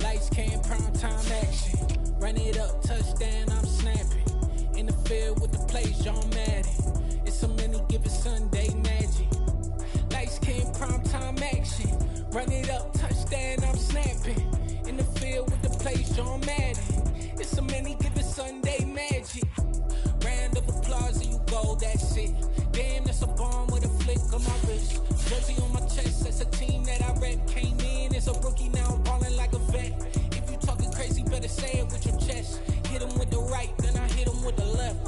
Lights came, prime time action. Run it up, touchdown, I'm snapping. In the field with the plays, John Madden. It's so many, give it Sunday magic. Lights came, prime time action. Run it up, touchdown, I'm snapping. In the field with the plays, John Madden. It's so many, give it Sunday magic. Round of applause and you go, that's it. Damn, that's a bomb with a flick on my wrist. Jersey on my chest, It's a team that I rep. Came in as a rookie, now I'm ballin' like a vet. If you talking crazy, better say it with your chest. Hit him with the right, then I hit him with the left.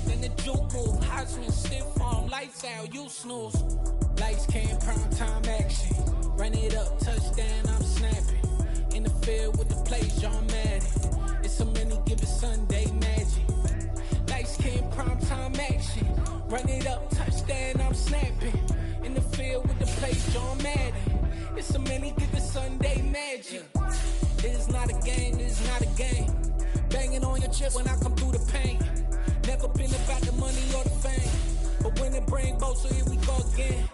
Then the juke move, Heisman, stiff arm, lights out, you snooze. Lights came, prime time action. Run it up, touchdown, I'm snapping. In the field with the plays, John Madden. It's a many given Sunday magic. Lights came, prime time action. Run it up, touchdown, I'm snapping. In the field with the plays, John Madden. It's a many given Sunday magic. It is not a game, it is not a game. Banging on your chip when I come through the pain. Never been about the money or the fame. But when it bring both, so here we go again.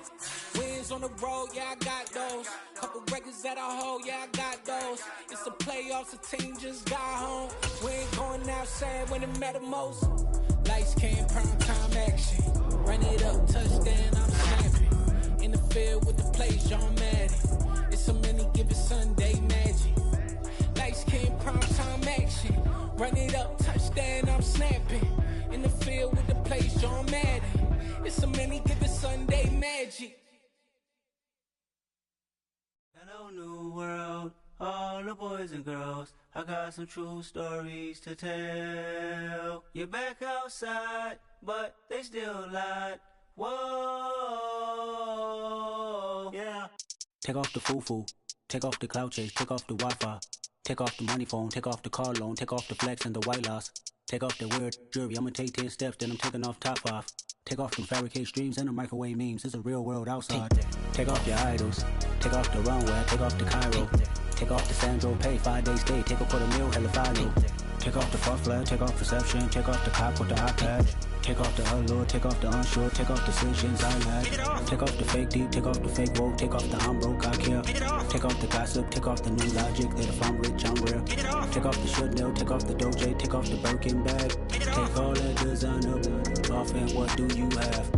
Wins on the road, yeah, I got those. Couple records that I hold, yeah, I got those. It's the playoffs, the team just got home. We ain't going outside when it matter most. Lights came, prime time action. Run it up, touchdown, I'm snapping. In the field with the plays, John Madden. It's a many given Sunday magic. Lights came, prime time action. Run it up, touchdown, I'm snapping. In the field with the plays, John Madden. It's a many given Sunday magic. Hello, new world, all the boys and girls. I got some true stories to tell. You're back outside, but they still lied. Whoa, yeah. Take off the foo-foo, take off the cloud chase, take off the Wi-Fi. Take off the money phone, take off the car loan, take off the flex and the white loss. Take off the weird jewelry, I'ma take 10 steps, then I'm taking off top off. Take off them fabricated streams and the microwave memes, it's a real world outside. Take off your idols, take off the runway, take off the Cairo. Take off the Sandro pay, 5 days stay, take a $250,000, hella follow. Take off the far flag, take off perception, take off the cop with the iPad. Take off the allure, take off the unsure, take off decisions I lack. Take off the fake deep, take off the fake woke, take off the I'm broke, I care. Take off the gossip, take off the new logic that if I'm rich, I'm real. Take off the Chanel, take off the Doja, take off the Birkin bag. Take all that designer off and what do you have?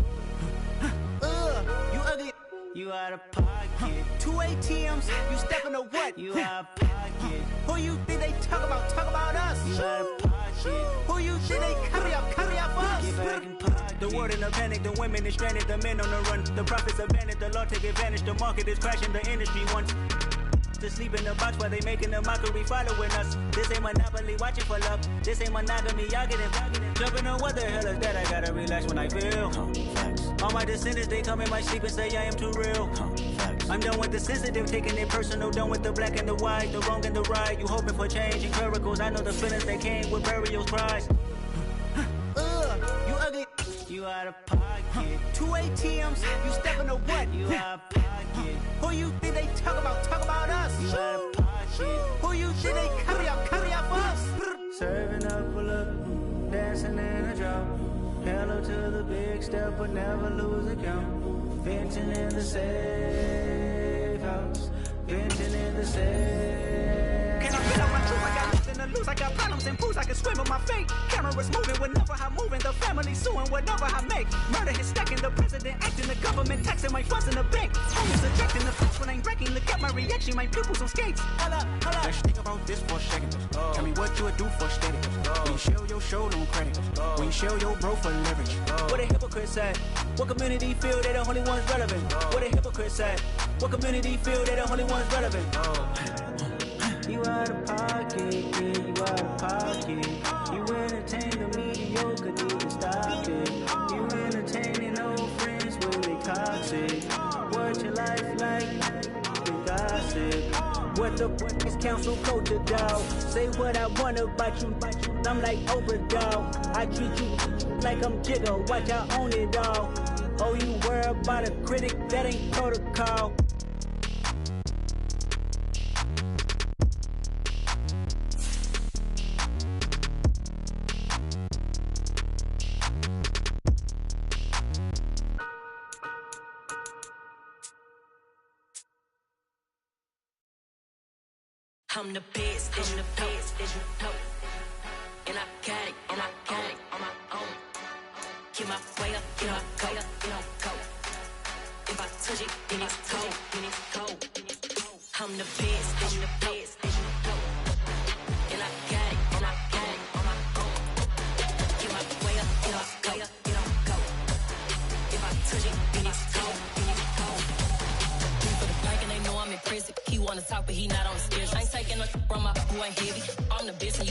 You ugly. You out of pocket. 2 ATMs, you stepping to what? You out of pocket. Who you think they talk about? Talk about us. You out of pocket. Who you think they carry up us? Get back in pocket. The world in a panic, the women is stranded, the men on the run. The profits abandoned, the law take advantage, the market is crashing, the industry wants to sleep in the box while they making a mockery following us. This ain't monopoly, watching for love. This ain't monogamy, y'all getting jumping on what the hell is that? I gotta relax when I feel. All my descendants, they come in my sleep and say I am too real. I'm done with the sensitive, taking it personal, done with the black and the white, the wrong and the right. You hoping for change and miracles, I know the feelings that came with burial cries. You ugly. You out of pocket. 2 ATMs, you stepping to what? You out of pocket. Who you think they talk about? Talk about us. You out of pocket. Who you think they carry up us? Serving up a look, dancing in a drop. Hello to the big step, but never lose a count. Venting in the safe house. Venting in the safe. Can I get out my truth? I got nothing to lose. I got problems and pools. I can swim with my fate. Cameras moving whenever I'm moving. The family suing whatever I make. Murder is stacking. The president acting. The government taxing my funds in the bank. Almost ejecting the flex when I'm wrecking. Look at my reaction. My pupils on skates. Holla, holla. Let's think about this for a second. Tell me what you would do for steady. When you show your show, no credit. When you show your bro for leverage. What a hypocrite said. What community feel they the only ones relevant? What a hypocrite said. What community feel they the only ones relevant? You out of pocket, yeah, you out of pocket. You entertain the mediocre, need to stop it. You entertaining old friends when they toxic. What your life like? The gossip. What the fuck is council culture, dog? Say what I want about you. I'm like Oprah, dog. I treat you like I'm Jigga. Watch I own it, dog. Oh, you worry about a critic? That ain't protocol. I'm the best, and the best, as you know. And I got it, on my own. Get my way up, get my go, go. If I touch it, then it's cold, I'm the best, and the best, as you know. And I got it, on my own. Get my way up, get my go. If I touch it, then it's cold, you ain't heavy. I'm the best and you